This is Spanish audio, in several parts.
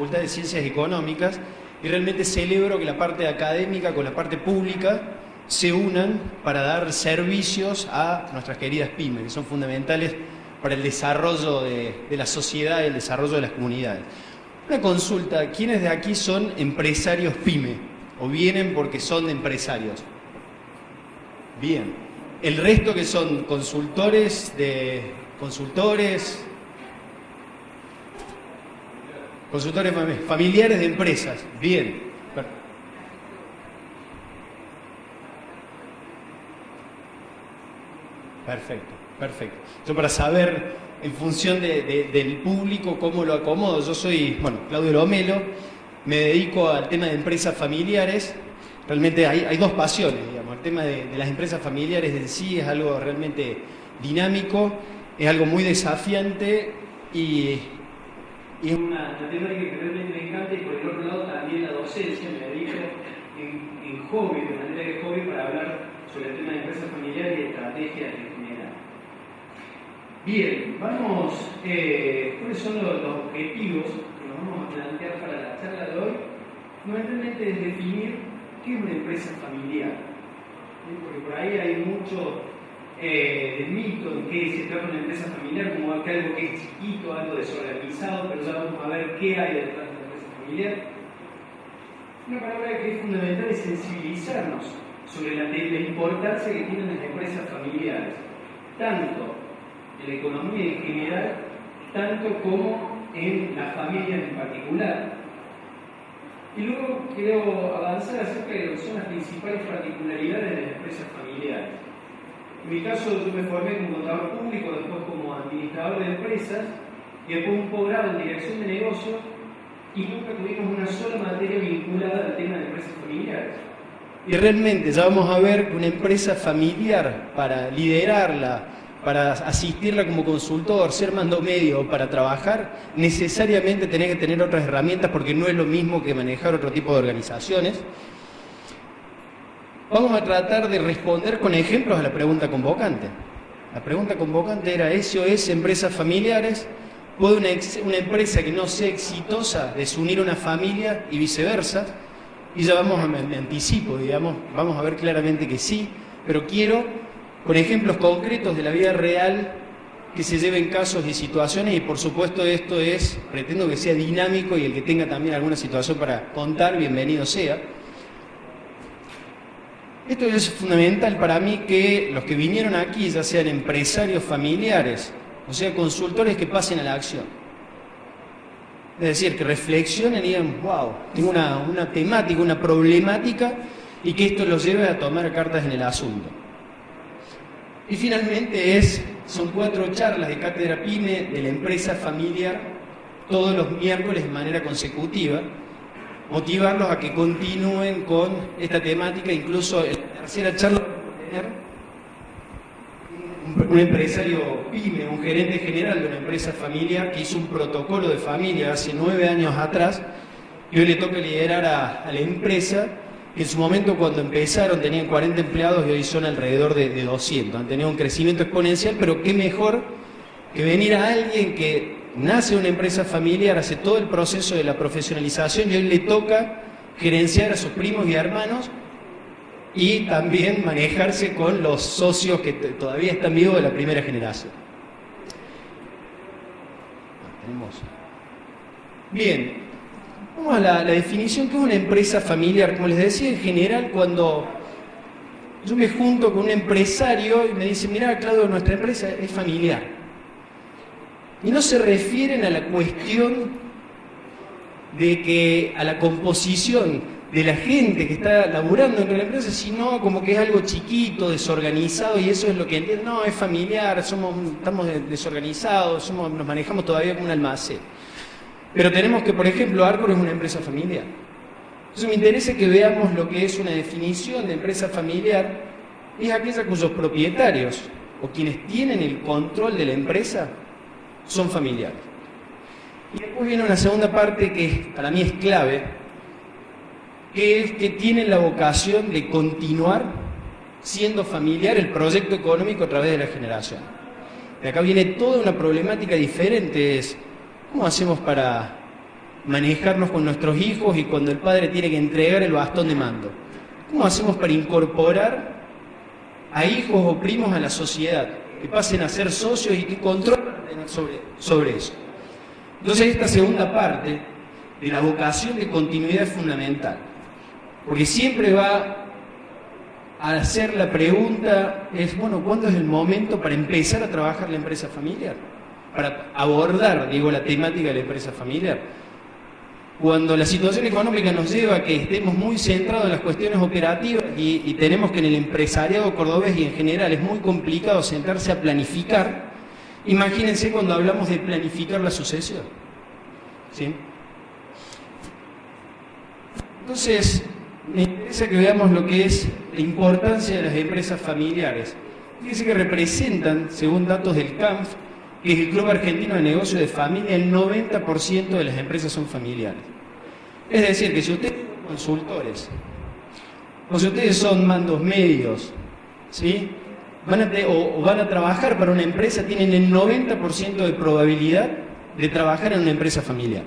Facultad de Ciencias Económicas y realmente celebro que la parte académica con la parte pública se unan para dar servicios a nuestras queridas pymes, que son fundamentales para el desarrollo de la sociedad y el desarrollo de las comunidades. Una consulta, ¿quiénes de aquí son empresarios pyme? ¿O vienen porque son empresarios? Bien. ¿El resto que son consultores familiares de empresas? Bien. Perfecto, perfecto. Yo para saber, en función del público, cómo lo acomodo, yo soy, Claudio Lomelo, me dedico al tema de empresas familiares. Realmente hay dos pasiones, digamos. El tema de las empresas familiares en sí es algo realmente dinámico, es algo muy desafiante y es una temática que realmente me encanta, y por el otro lado también la docencia, me dedico en hobby, de manera de hobby, para hablar sobre el tema de empresas familiares y estrategias en general. Bien, vamos, ¿cuáles son los objetivos que nos vamos a plantear para la charla de hoy? Fundamentalmente es definir qué es una empresa familiar. Porque por ahí hay mucho de mito en qué se trata una empresa familiar, como algo que es chiquito, algo desorganizado, pero ya vamos a ver qué hay detrás de una empresa familiar. Una palabra que es fundamental es sensibilizarnos sobre la importancia que tienen las empresas familiares, tanto en la economía en general, tanto como en las familias en particular. Y luego quiero avanzar acerca de lo que son las principales particularidades de las empresas familiares. En mi caso, yo me formé como contador público, después como administrador de empresas, y después un posgrado en dirección de negocios, y nunca tuvimos una sola materia vinculada al tema de empresas familiares. Y realmente ya vamos a ver que una empresa familiar, para liderarla, para asistirla como consultor, ser mando medio para trabajar, necesariamente tenés que tener otras herramientas, porque no es lo mismo que manejar otro tipo de organizaciones. Vamos a tratar de responder con ejemplos a la pregunta convocante. La pregunta convocante era: ¿SOS empresas familiares? ¿Puede una empresa que no sea exitosa desunir una familia y viceversa? Y ya me anticipo, digamos, vamos a ver claramente que sí, pero quiero, con ejemplos concretos de la vida real, que se lleven casos y situaciones, y por supuesto pretendo que sea dinámico, y el que tenga también alguna situación para contar, bienvenido sea. Esto es fundamental para mí, que los que vinieron aquí, ya sean empresarios familiares, o sea, consultores, que pasen a la acción. Es decir, que reflexionen y digan: wow, tengo una temática, una problemática, y que esto los lleve a tomar cartas en el asunto. Y finalmente son 4 charlas de cátedra PYME de la empresa familiar, todos los miércoles de manera consecutiva. Motivarlos a que continúen con esta temática. Incluso en la tercera charla vamos a tener un empresario PYME, un gerente general de una empresa familiar que hizo un protocolo de familia hace 9 años atrás, y hoy le toca liderar a la empresa, que en su momento, cuando empezaron, tenían 40 empleados y hoy son alrededor de 200. Han tenido un crecimiento exponencial, pero qué mejor que venir a alguien que nace una empresa familiar, hace todo el proceso de la profesionalización, y hoy le toca gerenciar a sus primos y hermanos, y también manejarse con los socios que todavía están vivos de la primera generación. Bien, vamos a la definición. ¿Qué es una empresa familiar? Como les decía, en general, cuando yo me junto con un empresario y me dice: mirá, Claudio, nuestra empresa es familiar. Y no se refieren a la cuestión a la composición de la gente que está laburando dentro de la empresa, sino como que es algo chiquito, desorganizado, y eso es lo que entienden. No, es familiar, estamos desorganizados, nos manejamos todavía como un almacén. Pero tenemos que, por ejemplo, Arcor es una empresa familiar. Entonces me interesa que veamos lo que es una definición de empresa familiar. Es aquella cuyos propietarios, o quienes tienen el control de la empresa, son familiares. Y después viene una segunda parte que para mí es clave, que es que tienen la vocación de continuar siendo familiar el proyecto económico a través de la generación. De acá viene toda una problemática diferente: es ¿cómo hacemos para manejarnos con nuestros hijos y cuando el padre tiene que entregar el bastón de mando. ¿Cómo hacemos para incorporar a hijos o primos a la sociedad, que pasen a ser socios y que controlen sobre eso? Entonces esta segunda parte de la vocación de continuidad es fundamental, porque siempre va a hacer la pregunta, bueno, ¿cuándo es el momento para empezar a trabajar la empresa familiar? Para abordar, la temática de la empresa familiar. Cuando la situación económica nos lleva a que estemos muy centrados en las cuestiones operativas y tenemos que en el empresariado cordobés y en general es muy complicado sentarse a planificar, imagínense cuando hablamos de planificar la sucesión. ¿Sí? Entonces, me interesa que veamos lo que es la importancia de las empresas familiares. Fíjense que representan, según datos del CANF, que es el Club Argentino de Negocios de Familia, el 90% de las empresas son familiares. Es decir, que si ustedes son consultores, o si ustedes son mandos medios, ¿sí? van a trabajar para una empresa, tienen el 90% de probabilidad de trabajar en una empresa familiar.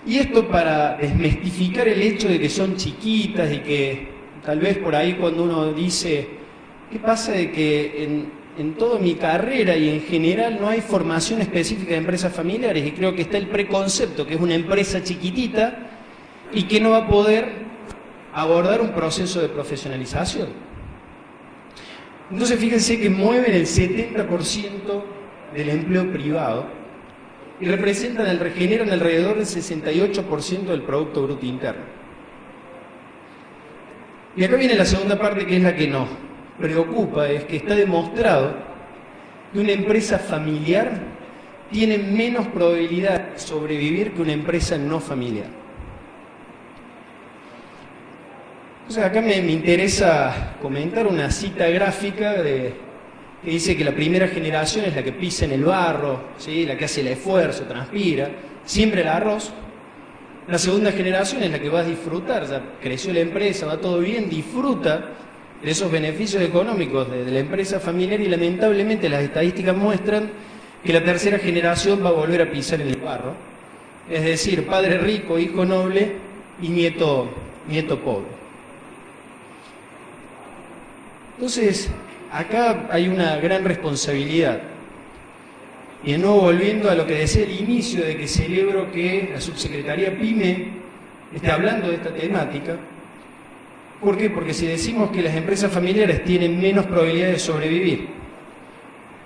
Y esto para desmistificar el hecho de que son chiquitas y que tal vez por ahí cuando uno dice, ¿qué pasa de que en toda mi carrera y en general no hay formación específica de empresas familiares? Y creo que está el preconcepto, que es una empresa chiquitita y que no va a poder abordar un proceso de profesionalización. Entonces fíjense que mueven el 70% del empleo privado y generan alrededor del 68% del Producto Bruto Interno. Y acá viene la segunda parte, que es la que nos preocupa, es que está demostrado que una empresa familiar tiene menos probabilidad de sobrevivir que una empresa no familiar. Entonces acá me interesa comentar una cita gráfica que dice que la primera generación es la que pisa en el barro, ¿sí? La que hace el esfuerzo, transpira, siembra el arroz. La segunda generación es la que va a disfrutar, ya creció la empresa, va todo bien, disfruta de esos beneficios económicos de la empresa familiar y lamentablemente las estadísticas muestran que la tercera generación va a volver a pisar en el barro. Es decir, padre rico, hijo noble y nieto pobre. Entonces, acá hay una gran responsabilidad. Y de nuevo, volviendo a lo que decía al inicio, de que celebro que la subsecretaría PYME esté hablando de esta temática. ¿Por qué? Porque si decimos que las empresas familiares tienen menos probabilidad de sobrevivir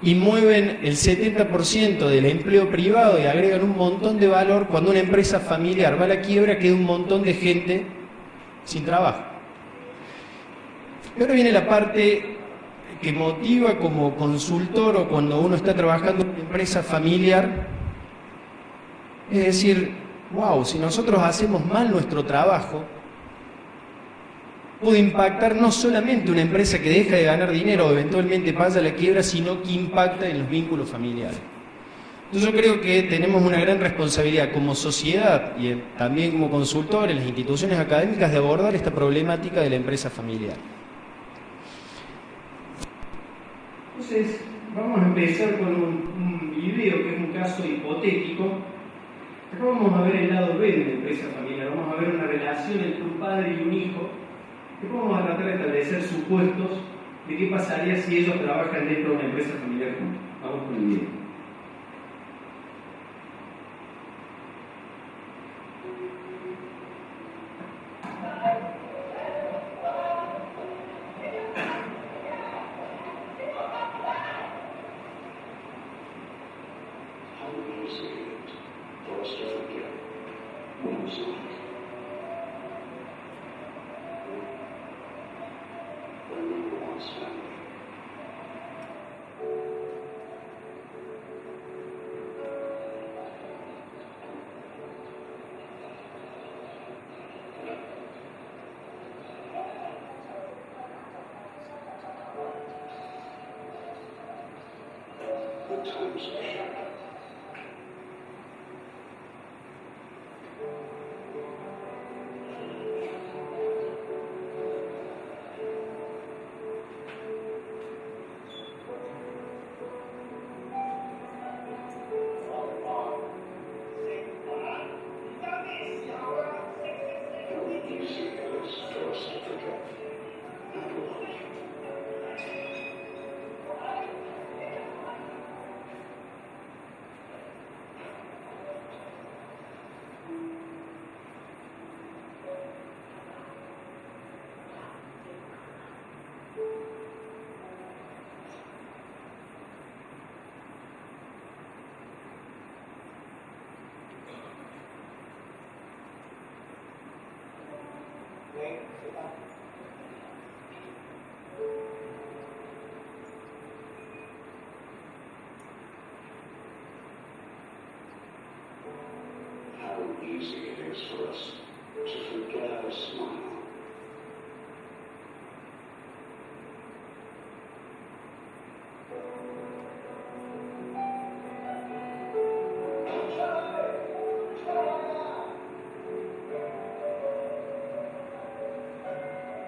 y mueven el 70% del empleo privado y agregan un montón de valor, cuando una empresa familiar va a la quiebra queda un montón de gente sin trabajo. Y ahora viene la parte que motiva como consultor o cuando uno está trabajando en una empresa familiar, es decir, wow, si nosotros hacemos mal nuestro trabajo, puede impactar no solamente una empresa que deja de ganar dinero o eventualmente pasa a la quiebra, sino que impacta en los vínculos familiares. Entonces yo creo que tenemos una gran responsabilidad como sociedad y también como consultores, en las instituciones académicas, de abordar esta problemática de la empresa familiar. Entonces, vamos a empezar con un video que es un caso hipotético. Acá vamos a ver el lado B de la empresa familiar, vamos a ver una relación entre un padre y un hijo. Después vamos a tratar de establecer supuestos de qué pasaría si ellos trabajan dentro de una empresa familiar juntos. Vamos con el video. easy it is for us to forget how to smile.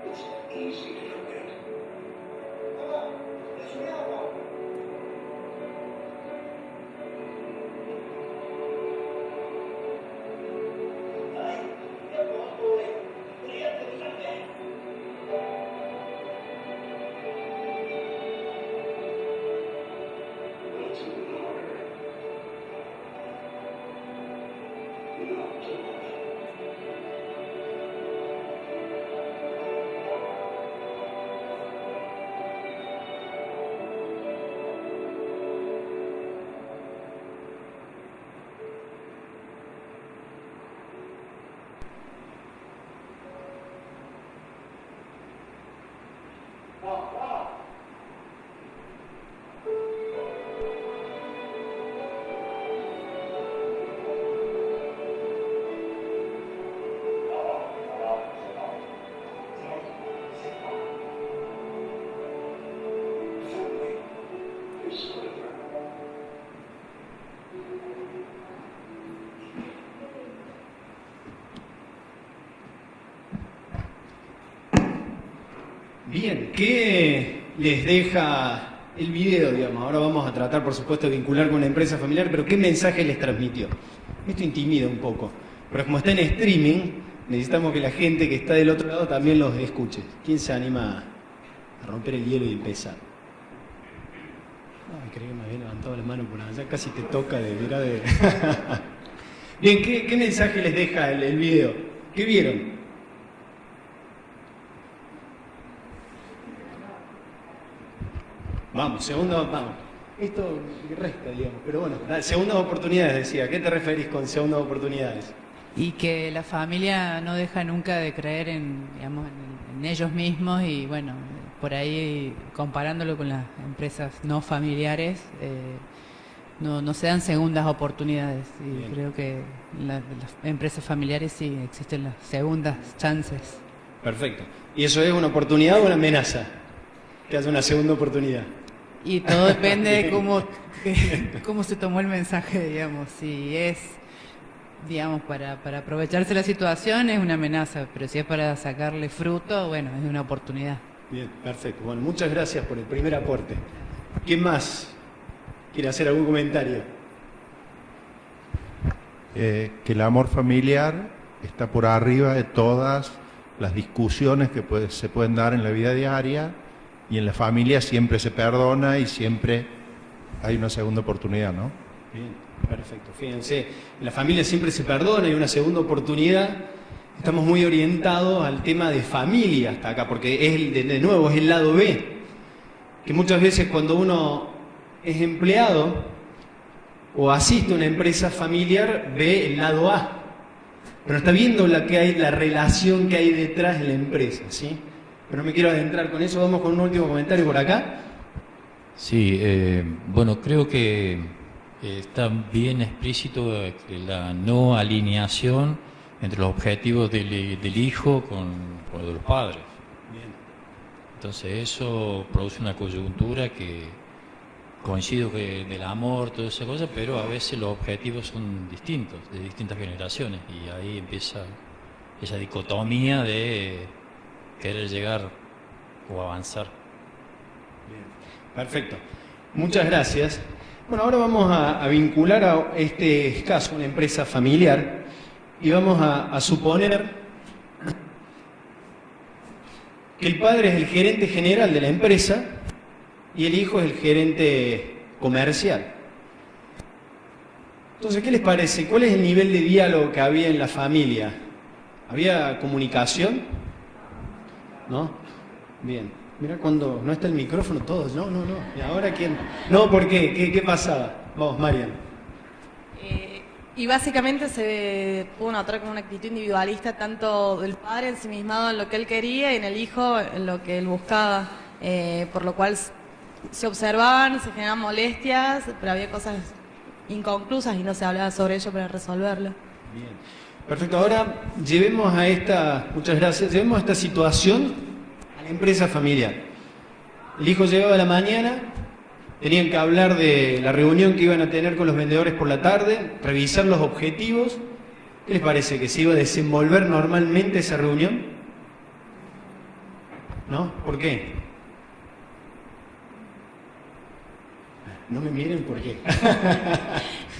It's easy to forget. But it's even harder not to love. Family is forever. Bien, ¿qué les deja el video, digamos? Ahora vamos a tratar, por supuesto, de vincular con la empresa familiar, pero ¿qué mensaje les transmitió? Esto intimida un poco, pero como está en streaming, necesitamos que la gente que está del otro lado también los escuche. ¿Quién se anima a romper el hielo y empezar? Ay, creí que me había levantado la mano por allá, casi te toca de mirar de... Bien, ¿qué mensaje les deja el video? ¿Qué vieron? Vamos. Esto resta, digamos, pero bueno, segundas oportunidades, decía. ¿Qué te referís con segundas oportunidades? Y que la familia no deja nunca de creer en, digamos, en ellos mismos y bueno, por ahí comparándolo con las empresas no familiares, no se dan segundas oportunidades y Bien. creo que en las empresas familiares sí existen las segundas chances. Perfecto. ¿Y eso es una oportunidad o una amenaza? Que haya una segunda oportunidad. Y todo depende de cómo se tomó el mensaje, digamos. Si es, digamos, para aprovecharse la situación es una amenaza, pero si es para sacarle fruto, bueno, es una oportunidad. Bien, perfecto. Bueno, muchas gracias por el primer aporte. ¿Quién más quiere hacer algún comentario? Que el amor familiar está por arriba de todas las discusiones que se pueden dar en la vida diaria, y en la familia siempre se perdona y siempre hay una segunda oportunidad, ¿no? Bien, perfecto. Fíjense, en la familia siempre se perdona, hay una segunda oportunidad. Estamos muy orientados al tema de familia hasta acá, porque es de nuevo es el lado B, que muchas veces cuando uno es empleado o asiste a una empresa familiar ve el lado A, pero está viendo la relación que hay detrás de la empresa, ¿sí? Pero no me quiero adentrar con eso. Vamos con un último comentario por acá. Sí, bueno, creo que está bien explícito la no alineación entre los objetivos del hijo con los de los padres. Bien. Entonces eso produce una coyuntura que coincido que del amor, toda esa cosa, pero a veces los objetivos son distintos, de distintas generaciones, y ahí empieza esa dicotomía de querer llegar o avanzar. Bien. Perfecto. Muchas gracias. Bueno, ahora vamos a vincular a este caso una empresa familiar y vamos a suponer que el padre es el gerente general de la empresa y el hijo es el gerente comercial. Entonces, ¿qué les parece? ¿Cuál es el nivel de diálogo que había en la familia? ¿Había comunicación? ¿No? Bien. Mira cuando no está el micrófono, todos. No. ¿Y ahora quién? No, ¿por qué? ¿Qué pasaba? Vamos, Marian. Y básicamente se pudo notar como una actitud individualista tanto del padre ensimismado en lo que él quería y en el hijo en lo que él buscaba, por lo cual se observaban, se generaban molestias, pero había cosas inconclusas y no se hablaba sobre ello para resolverlo. Bien. Perfecto, ahora muchas gracias, llevemos a esta situación a la empresa familiar. El hijo llegaba a la mañana, tenían que hablar de la reunión que iban a tener con los vendedores por la tarde, revisar los objetivos. ¿Qué les parece? ¿Que se iba a desenvolver normalmente esa reunión? ¿No? ¿Por qué? No me miren, ¿por qué?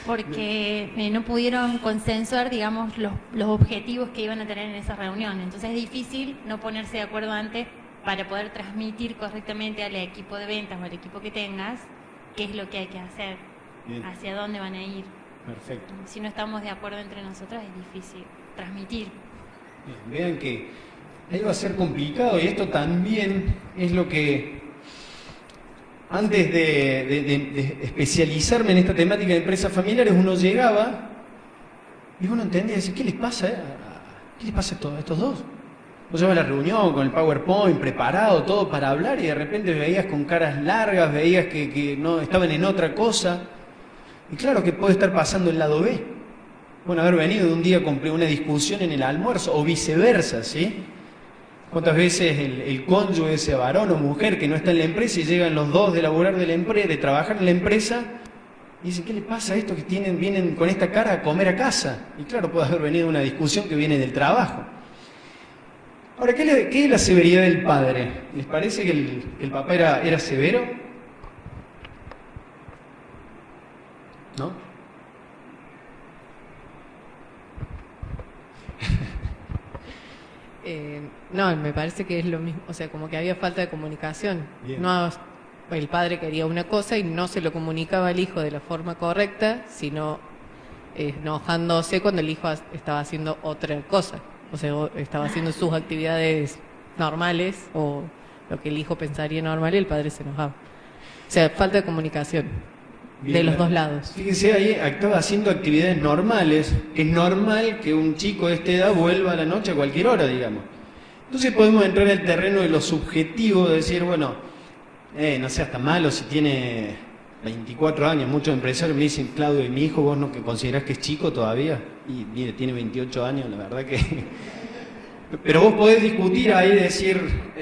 Porque no pudieron consensuar, digamos, los objetivos que iban a tener en esa reunión. Entonces es difícil no ponerse de acuerdo antes para poder transmitir correctamente al equipo de ventas o al equipo que tengas qué es lo que hay que hacer, Bien. hacia dónde van a ir. Perfecto. Si no estamos de acuerdo entre nosotros es difícil transmitir. Bien, vean que ahí va a ser complicado y esto también es lo que... Antes de especializarme en esta temática de empresas familiares, uno llegaba y uno entendía, decía, ¿qué les pasa? ¿Qué les pasa a estos dos? Vos llevas a la reunión con el PowerPoint preparado, todo para hablar, y de repente veías con caras largas, veías que no estaban en otra cosa. Y claro que puede estar pasando el lado B. Bueno, haber venido de un día con una discusión en el almuerzo, o viceversa, ¿sí? ¿Cuántas veces el cónyuge, ese varón o mujer que no está en la empresa y llegan los dos de laburar de la empresa, de trabajar en la empresa, y dicen, ¿qué le pasa a estos que vienen con esta cara a comer a casa? Y claro, puede haber venido una discusión que viene del trabajo. Ahora, ¿qué es la severidad del padre? ¿Les parece que el papá era severo? ¿No? No, me parece que es lo mismo, o sea, como que había falta de comunicación. Bien. No, el padre quería una cosa y no se lo comunicaba al hijo de la forma correcta, sino enojándose cuando el hijo estaba haciendo otra cosa, o sea, estaba haciendo sus actividades normales o lo que el hijo pensaría normal y el padre se enojaba. O sea, falta de comunicación. Bien, de los dos lados. Fíjense, ahí estaba haciendo actividades normales. Es normal que un chico de esta edad vuelva a la noche a cualquier hora, digamos. Entonces podemos entrar en el terreno de lo subjetivo, de decir, bueno, no seas tan malo si tiene 24 años. Muchos empresarios me dicen, Claudio, ¿y mi hijo vos no que considerás que es chico todavía? Y mire, tiene 28 años, la verdad que... Pero vos podés discutir ahí, decir,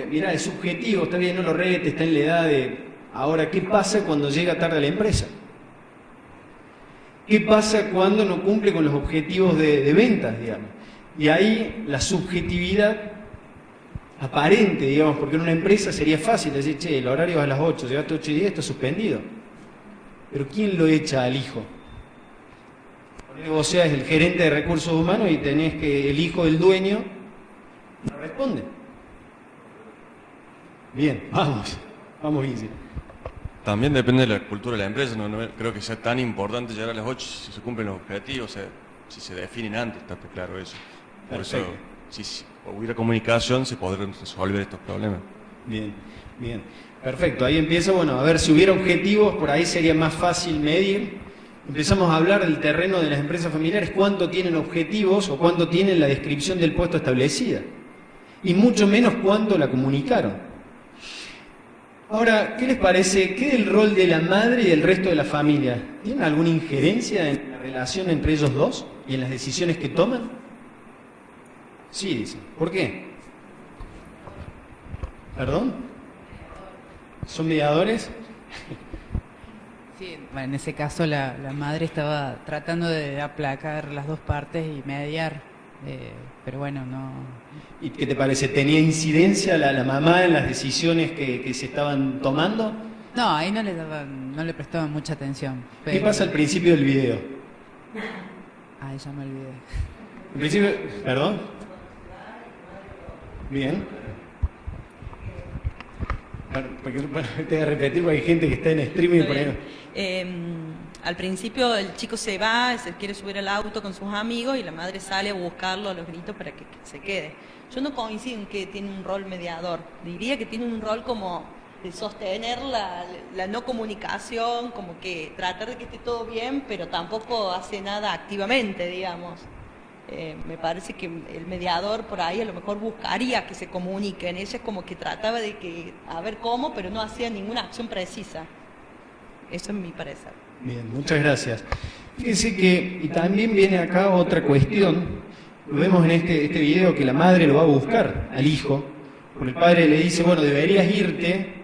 mira, es subjetivo, está bien, no lo retes, está en la edad de... Ahora, ¿qué pasa cuando llega tarde a la empresa? ¿Qué pasa cuando no cumple con los objetivos de ventas, digamos? Y ahí la subjetividad aparente, digamos, porque en una empresa sería fácil decir, che, el horario es a las 8, llegaste 8:10, está suspendido. Pero ¿quién lo echa al hijo? Vos seas el gerente de recursos humanos y tenés que el hijo del dueño no responde. Bien, vamos Guille. También depende de la cultura de la empresa, no creo que sea tan importante llegar a las 8 si se cumplen los objetivos, o sea, si se definen antes, está claro eso. Por eso, si hubiera comunicación, se podrían resolver estos problemas. Bien, bien. Perfecto, ahí empieza, bueno, a ver, si hubiera objetivos, por ahí sería más fácil medir. Empezamos a hablar del terreno de las empresas familiares, cuánto tienen objetivos o cuánto tienen la descripción del puesto establecida. Y mucho menos cuánto la comunicaron. Ahora, ¿qué les parece? ¿Qué del rol de la madre y del resto de la familia? ¿Tienen alguna injerencia en la relación entre ellos dos y en las decisiones que toman? Sí, dicen. ¿Por qué? ¿Perdón? ¿Son mediadores? Sí, bueno, en ese caso la madre estaba tratando de aplacar las dos partes y mediar, pero bueno, no... ¿Y qué te parece? ¿Tenía incidencia la mamá en las decisiones que se estaban tomando? No, ahí no le prestaban mucha atención. ¿Qué pasa al principio del video? Ay, ya me olvidé. ¿Al principio? ¿Perdón? Bien. Porque te voy a repetir porque hay gente que está en streaming por ahí. Al principio el chico se va, se quiere subir al auto con sus amigos y la madre sale a buscarlo a los gritos para que se quede. Yo no coincido en que tiene un rol mediador, diría que tiene un rol como de sostener la no comunicación, como que tratar de que esté todo bien, pero tampoco hace nada activamente, digamos. Me parece que el mediador por ahí a lo mejor buscaría que se comuniquen. Ella es como que trataba de que, a ver cómo, pero no hacía ninguna acción precisa. Eso es mi parecer. Bien, muchas gracias. Fíjense que, y también viene acá otra cuestión, lo vemos en este video, que la madre lo va a buscar al hijo, porque el padre le dice, bueno, deberías irte,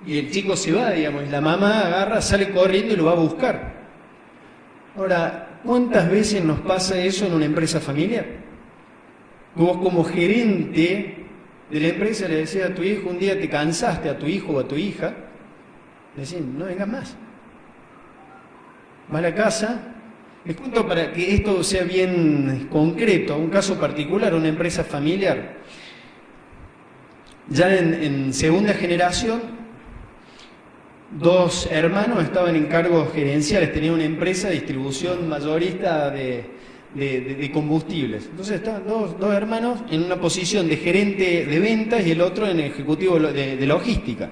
y el chico se va, digamos, y la mamá agarra, sale corriendo y lo va a buscar. Ahora, ¿cuántas veces nos pasa eso en una empresa familiar? Vos como gerente de la empresa le decías a tu hijo, un día te cansaste, a tu hijo o a tu hija, le decís, no vengas más. Va a la casa. Les cuento para que esto sea bien concreto, un caso particular, una empresa familiar. Ya en segunda generación, 2 hermanos estaban en cargos gerenciales, tenían una empresa de distribución mayorista de combustibles. Entonces estaban dos hermanos en una posición de gerente de ventas y el otro en ejecutivo de logística.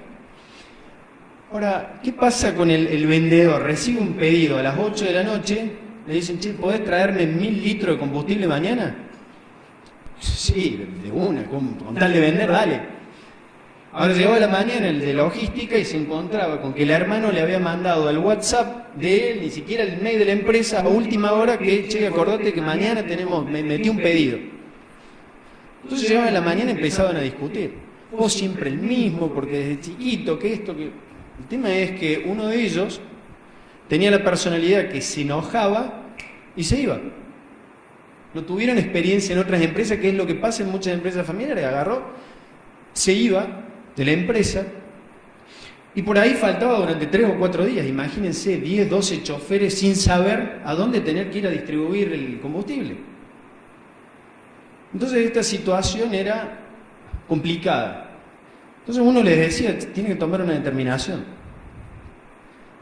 Ahora, ¿qué pasa con el vendedor? Recibe un pedido a las 8 de la noche, le dicen, che, ¿podés traerme 1000 litros de combustible mañana? Sí, de una, con tal de vender, dale. Ahora llegó a la mañana el de logística y se encontraba con que el hermano le había mandado al WhatsApp de él, ni siquiera el mail de la empresa, a última hora, que, che, acordate que mañana me metí un pedido. Entonces llegaban a la mañana y empezaban a discutir. Vos siempre el mismo, porque desde chiquito, que esto, que... El tema es que uno de ellos tenía la personalidad que se enojaba y se iba. No tuvieron experiencia en otras empresas, que es lo que pasa en muchas empresas familiares. Agarró, se iba de la empresa y por ahí faltaba durante 3 o 4 días. Imagínense, 10, 12 choferes sin saber a dónde tener que ir a distribuir el combustible. Entonces esta situación era complicada. Entonces uno les decía, tiene que tomar una determinación.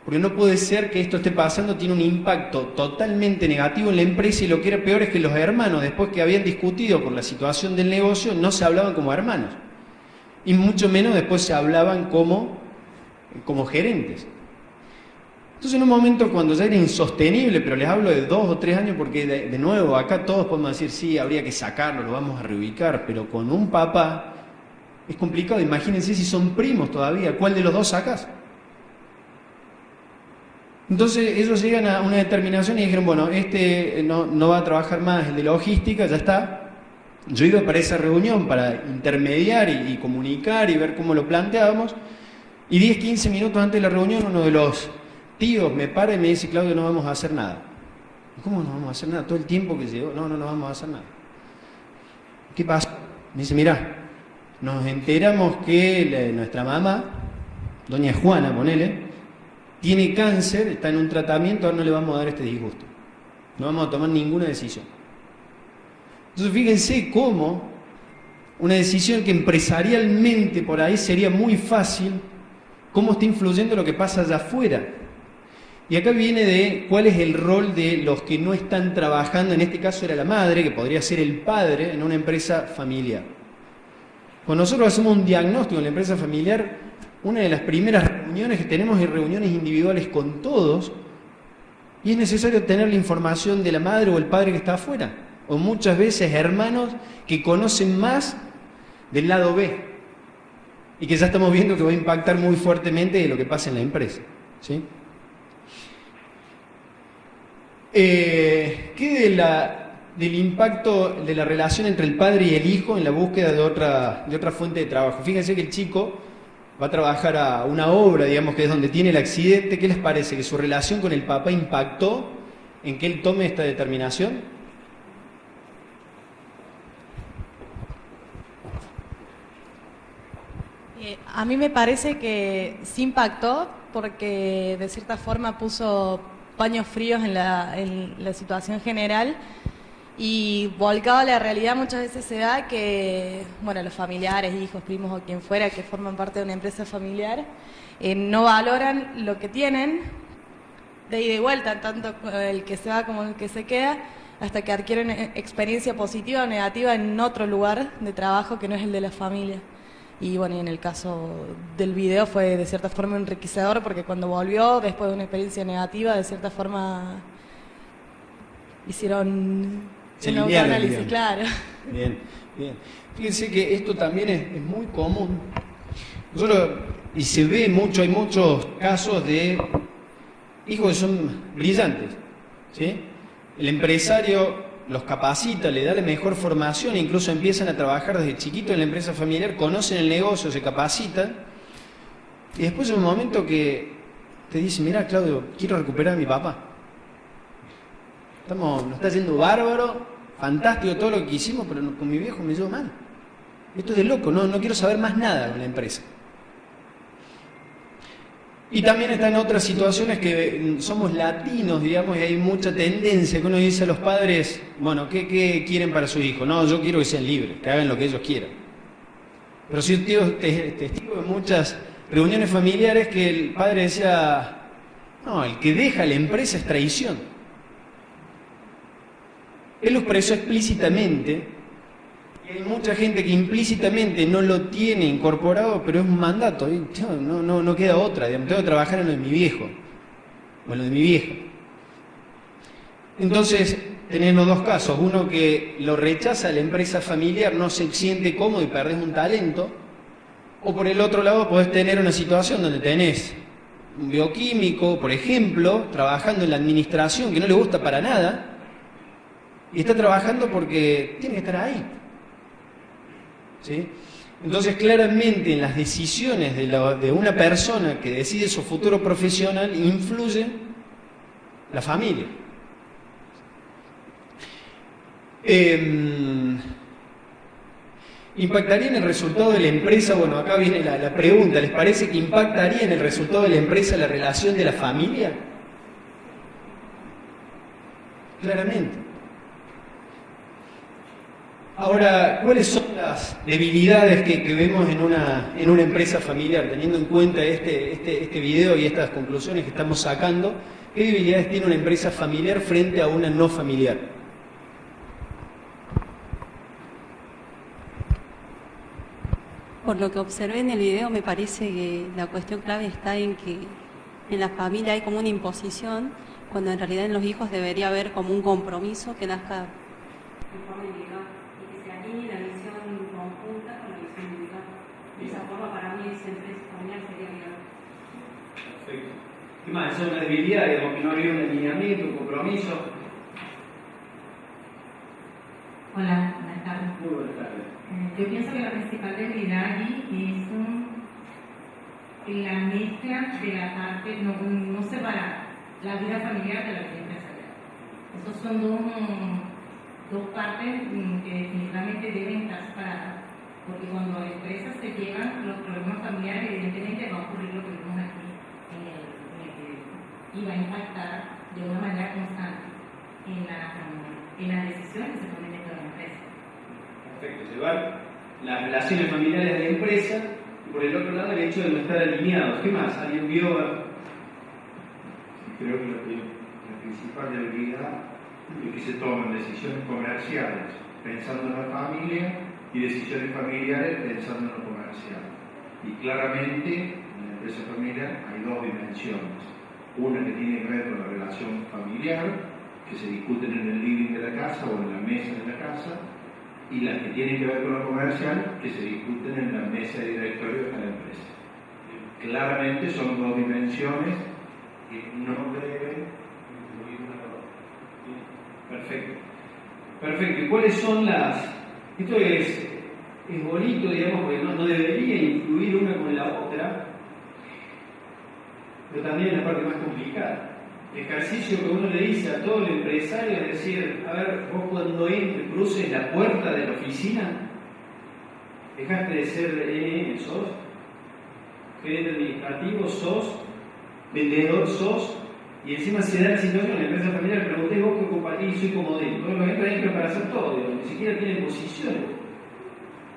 Porque no puede ser que esto esté pasando, tiene un impacto totalmente negativo en la empresa, y lo que era peor es que los hermanos, después que habían discutido por la situación del negocio, no se hablaban como hermanos. Y mucho menos después se hablaban como gerentes. Entonces en un momento cuando ya era insostenible, pero les hablo de 2 o 3 años, porque de nuevo acá todos podemos decir, sí, habría que sacarlo, lo vamos a reubicar, pero con un papá es complicado. Imagínense si son primos todavía, ¿cuál de los dos sacas? Entonces ellos llegan a una determinación y dijeron, bueno, no va a trabajar más, el de logística, ya está. Yo iba para esa reunión para intermediar y comunicar y ver cómo lo planteábamos, y 10, 15 minutos antes de la reunión uno de los tíos me para y me dice, Claudio, no vamos a hacer nada. ¿Cómo no vamos a hacer nada? Todo el tiempo que llegó, no vamos a hacer nada. ¿Qué pasa? Me dice, mirá, nos enteramos que nuestra mamá, doña Juana, ponele, tiene cáncer, está en un tratamiento, ahora no le vamos a dar este disgusto. No vamos a tomar ninguna decisión. Entonces fíjense cómo una decisión que empresarialmente por ahí sería muy fácil, cómo está influyendo lo que pasa allá afuera. Y acá viene de cuál es el rol de los que no están trabajando, en este caso era la madre, que podría ser el padre en una empresa familiar. Cuando nosotros hacemos un diagnóstico en la empresa familiar, una de las primeras reuniones que tenemos es reuniones individuales con todos, y es necesario tener la información de la madre o el padre que está afuera, o muchas veces hermanos que conocen más del lado B, y que ya estamos viendo que va a impactar muy fuertemente de lo que pasa en la empresa, ¿sí? ¿Qué del impacto de la relación entre el padre y el hijo en la búsqueda de otra fuente de trabajo? Fíjense que el chico va a trabajar a una obra, digamos, que es donde tiene el accidente. ¿Qué les parece? ¿Que su relación con el papá impactó en que él tome esta determinación? A mí me parece que sí impactó, porque de cierta forma puso paños fríos en la situación general, y volcado a la realidad muchas veces se da que, bueno, los familiares, hijos, primos o quien fuera que forman parte de una empresa familiar no valoran lo que tienen de ida y vuelta, tanto el que se va como el que se queda, hasta que adquieren experiencia positiva o negativa en otro lugar de trabajo que no es el de la familia. Y bueno, y en el caso del video fue de cierta forma enriquecedor, porque cuando volvió, después de una experiencia negativa, de cierta forma hicieron un autoanálisis, claro. Bien. Fíjense que esto también es muy común. Y se ve mucho, hay muchos casos de hijos que son brillantes, ¿sí? El empresario los capacita, le da la mejor formación, incluso empiezan a trabajar desde chiquito en la empresa familiar, conocen el negocio, se capacitan, y después en un momento que te dice, mira Claudio, quiero recuperar a mi papá. Nos está yendo bárbaro, fantástico todo lo que hicimos, pero con mi viejo me llevo mal. Esto es de loco, no quiero saber más nada con la empresa. Y también están otras situaciones que somos latinos, digamos, y hay mucha tendencia que uno dice a los padres, bueno, ¿qué quieren para su hijo? No, yo quiero que sean libres, que hagan lo que ellos quieran. Pero sí, testigo de muchas reuniones familiares que el padre decía, no, el que deja la empresa es traición. Él lo expresó explícitamente, y hay mucha gente que implícitamente no lo tiene incorporado, pero es un mandato, no queda otra, digamos, tengo que trabajar en lo de mi viejo, o en lo de mi vieja. Entonces, tenemos dos casos, uno que lo rechaza la empresa familiar, no se siente cómodo y perdés un talento, o por el otro lado podés tener una situación donde tenés un bioquímico, por ejemplo, trabajando en la administración que no le gusta para nada, y está trabajando porque tiene que estar ahí. ¿Sí? Entonces, claramente en las decisiones de una persona que decide su futuro profesional influye la familia. ¿Impactaría en el resultado de la empresa? Bueno, acá viene la pregunta. ¿Les parece que impactaría en el resultado de la empresa la relación de la familia? Claramente. Ahora, ¿cuáles son las debilidades que vemos en una empresa familiar? Teniendo en cuenta este video y estas conclusiones que estamos sacando, ¿qué debilidades tiene una empresa familiar frente a una no familiar? Por lo que observé en el video, me parece que la cuestión clave está en que en la familia hay como una imposición, cuando en realidad en los hijos debería haber como un compromiso que nazca de forma individual y que se alinee la visión conjunta con la visión individual. De esa forma, para mí, esa empresa familiar sería viable. Perfecto. ¿Qué más? Esa es una debilidad, digamos, que no había un alineamiento, un compromiso. Hola, buenas tardes. Muy buenas tardes. Yo pienso que la principal debilidad allí es la mezcla de la parte, no separar la vida familiar de la vida empresarial. Esos son dos partes que definitivamente deben estar separadas, porque cuando a la empresa se llevan los problemas familiares, evidentemente va a ocurrir lo que vimos aquí, en el que iba a impactar de una manera constante en las decisiones que se tomen dentro de la empresa. Perfecto, llevar las relaciones familiares de la empresa y por el otro lado el hecho de no estar alineados. ¿Qué más? ¿Alguien vio? Creo que la principal debilidad es que se toman decisiones comerciales pensando en la familia y decisiones familiares pensando en lo comercial. Y claramente en la empresa familiar hay dos dimensiones. Una que tiene que ver con la relación familiar, que se discuten en el living de la casa o en la mesa de la casa, y las que tienen que ver con lo comercial, que se discuten en la mesa de directorio de cada empresa. Claramente son dos dimensiones que no deben influir una a la otra. Perfecto. Perfecto. ¿Y cuáles son las...? Esto es bonito, digamos, porque no debería influir una con la otra, pero también es la parte más complicada. El ejercicio que uno le dice a todo el empresario es decir, a ver, vos cuando cruces la puerta de la oficina, dejaste de ser sos gerente administrativo, sos vendedor, sos, y encima se da la situación en la empresa familiar, pregunté vos qué compartís, soy comodín. Todos los entran para hacer todo, digamos, ni siquiera tienen posiciones.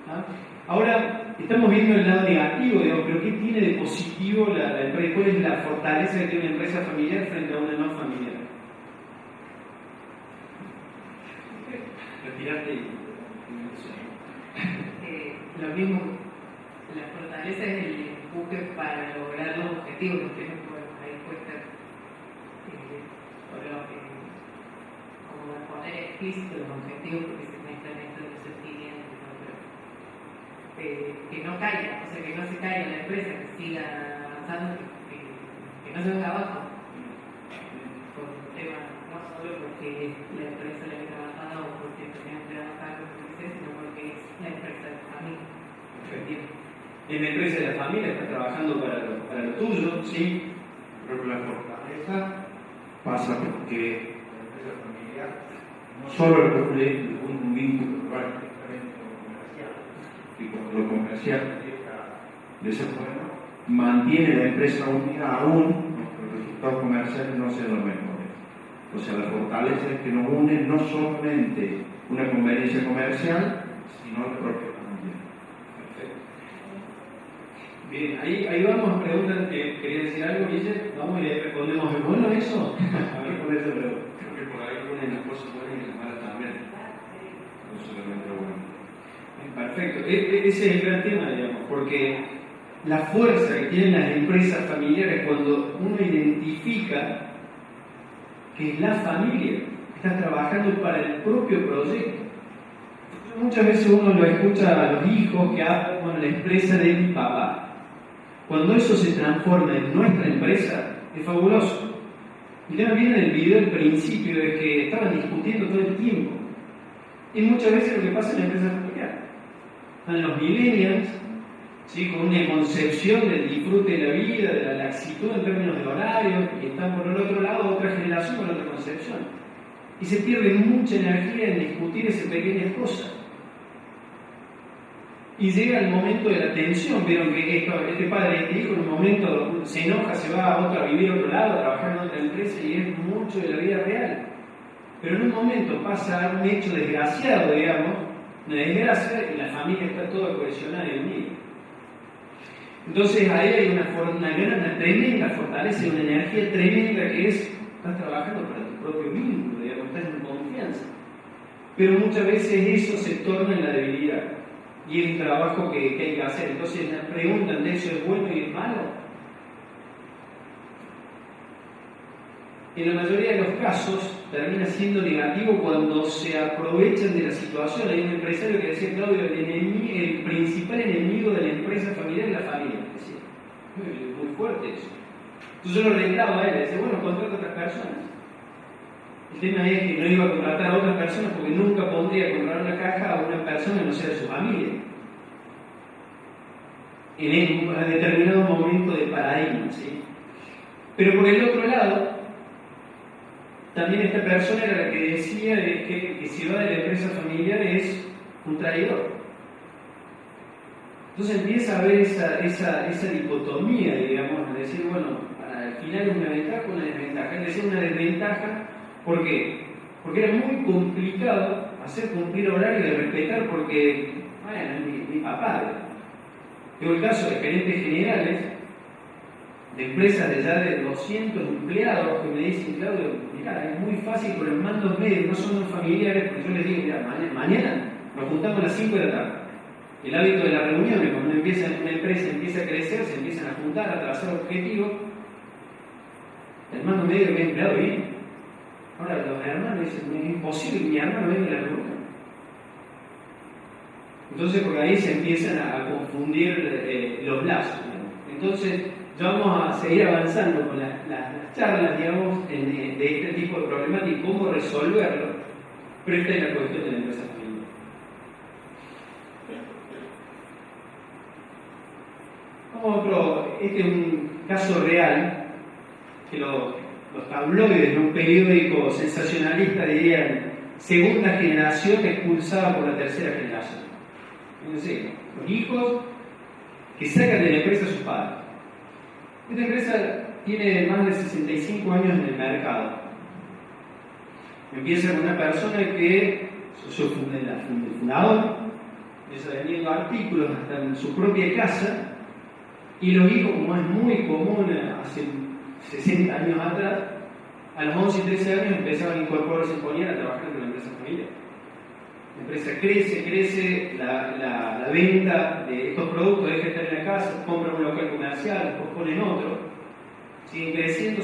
¿Ah? Ahora, estamos viendo el lado negativo, digamos, pero ¿qué tiene de positivo la empresa? ¿Cuál es la fortaleza que tiene una empresa familiar frente a una no familiar? Retiraste y... Lo mismo, la fortaleza es el empuje para lograr los objetivos, porque ahí cuesta como poner explícito los objetivos porque se mezclan esto de los sentimientos y todo, pero que no caiga, o sea, que no se caiga la empresa, que siga avanzando, que no se venga abajo por un tema, no solo porque la empresa le ha trabajado En la empresa de la familia estás trabajando para lo tuyo, ¿sí? Creo que la fortaleza pasa porque la empresa familiar no solo refleja un vínculo directamente con lo comercial, y cuando lo comercial deja de ser bueno, mantiene la empresa unida aún, aunque los resultados comerciales no sean los mejores. O sea, la fortaleza es que nos une no solamente una conveniencia comercial, sino la propia familia. Perfecto. Bien, ahí vamos a preguntar, ¿quería decir algo, Guille? Vamos y le respondemos, ¿es bueno eso? A ver, por eso pregunto. Creo que por ahí ponen las cosas buenas y las malas también. No solamente lo bueno. Perfecto, ese es el gran tema, digamos, porque la fuerza que tienen las empresas familiares cuando uno identifica que es la familia está trabajando para el propio proyecto. Muchas veces uno lo escucha a los hijos que hablan, bueno, la empresa de mi papá. Cuando eso se transforma en nuestra empresa, es fabuloso. Y ya viene en el video al principio de que estaban discutiendo todo el tiempo. Y muchas veces lo que pasa en la empresa familiar. Están los millennials, ¿sí? Con una concepción del disfrute de la vida, de la laxitud en términos de horario, y están por el otro lado otra generación con otra concepción. Y se pierde mucha energía en discutir esas pequeñas cosas. Y llega el momento de la tensión. Vieron que este padre, este hijo, en un momento se enoja, se va a vivir a otro lado, a trabajar en otra empresa, y es mucho de la vida real. Pero en un momento pasa un hecho desgraciado, digamos, una desgracia, y la familia está toda cohesionada y unida. Entonces ahí hay una tremenda fortaleza y una energía tremenda que es, estás trabajando para tu propio vínculo, digamos, estás en confianza. Pero muchas veces eso se torna en la debilidad. Y es un trabajo que hay que hacer. Entonces nos preguntan de eso, ¿es bueno y es malo? En la mayoría de los casos termina siendo negativo cuando se aprovechan de la situación. Hay un empresario que decía, Claudio, el principal enemigo de la empresa familiar es la familia. Decía, muy fuerte eso. Entonces yo lo rentaba a él, decía, bueno, contrata a otras personas. El tema es que no iba a contratar a otras personas porque nunca pondría a comprar una caja a una persona que no sea de su familia. En un determinado momento de paradigma, ¿sí? Pero por el otro lado, también esta persona era la que decía que si va de la empresa familiar es un traidor. Entonces empieza a haber esa dicotomía, digamos, de decir, bueno, al final es una ventaja o una desventaja. Es decir, una desventaja, ¿por qué? Porque era muy complicado hacer cumplir horario de respetar porque, bueno, es mi papá. Tengo el caso de gerentes generales de empresas de ya de 200 empleados que me dicen, Claudio, mira, es muy fácil con los mandos medios, no son los familiares, porque yo les digo, mira, mañana nos juntamos a las 5 de la tarde. El hábito de la reunión, cuando una empresa empieza a crecer, se empiezan a juntar, a trazar objetivos. El mando medio que ha empleado bien. Ahora los hermanos dicen, es imposible que mi hermano venga a la reunión. Entonces por ahí se empiezan a confundir los lazos, ¿no? Entonces ya vamos a seguir avanzando con las charlas, digamos, de este tipo de problemática y cómo resolverlo, pero esta es la cuestión de la empresa familiar. Vamos a otro, este es un caso real, que los tabloides de un periódico sensacionalista dirían segunda generación expulsada por la tercera generación. Es decir, los hijos que sacan de la empresa a sus padres. Esta empresa tiene más de 65 años en el mercado. Empieza con una persona que soy el fundador, empieza vendiendo artículos hasta en su propia casa, y los hijos, como es muy común hace 60 años atrás, a los 11 y 13 años empezaban a incorporarse, ponían a trabajar en la empresa familiar. La empresa crece, la venta de estos productos deja de estar en la casa, compran un local comercial, después ponen otro, siguen creciendo,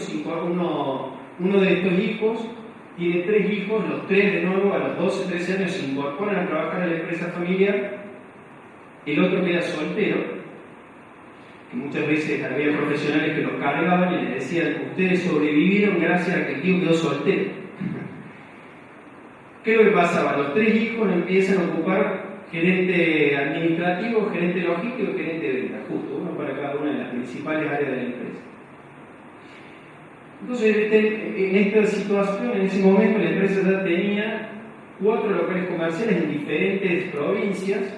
uno de estos hijos tiene 3 hijos, los 3 de nuevo a los 12, 13 años se incorporan a trabajar en la empresa familiar, el otro queda soltero, que muchas veces había profesionales que los cargaban y les decían, ustedes sobrevivieron gracias a que el tío quedó soltero. ¿Qué es lo que pasaba? Los 3 hijos empiezan a ocupar gerente administrativo, gerente logístico y gerente de venta. uno para cada una de las principales áreas de la empresa. Entonces, en esta situación, en ese momento, la empresa ya tenía 4 locales comerciales en diferentes provincias,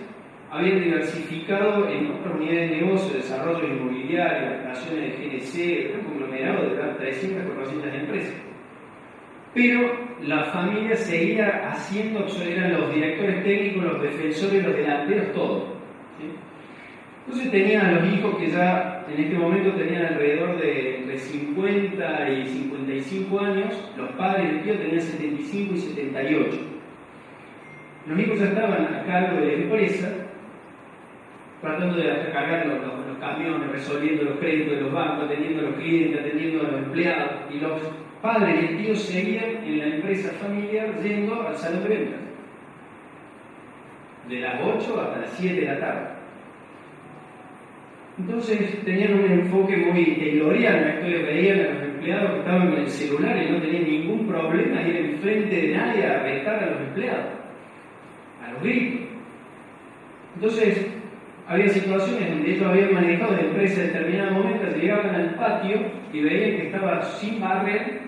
habían diversificado en otras unidades de negocio, desarrollo inmobiliario, operaciones de GNC, un conglomerado de 300, 400 empresas. Pero la familia seguía haciendo, eran los directores técnicos, los defensores, los delanteros, todo. ¿Sí? Entonces tenían a los hijos que ya en este momento tenían alrededor de entre 50 y 55 años, los padres del tío tenían 75 y 78. Los hijos ya estaban a cargo de la empresa, tratando de cargar los camiones, resolviendo los créditos de los bancos, atendiendo a los clientes, atendiendo a los empleados, y los padres y el tío seguían en la empresa familiar yendo al salón de ventas, de las 8 hasta las 7 de la tarde. Entonces tenían un enfoque muy tayloriano, esto le veían a los empleados que estaban con el celular y no tenían ningún problema de ir enfrente de nadie a retar a los empleados, a los gritos. Entonces, había situaciones donde ellos habían manejado la empresa en determinado momento, llegaban al patio y veían que estaba sin barrer,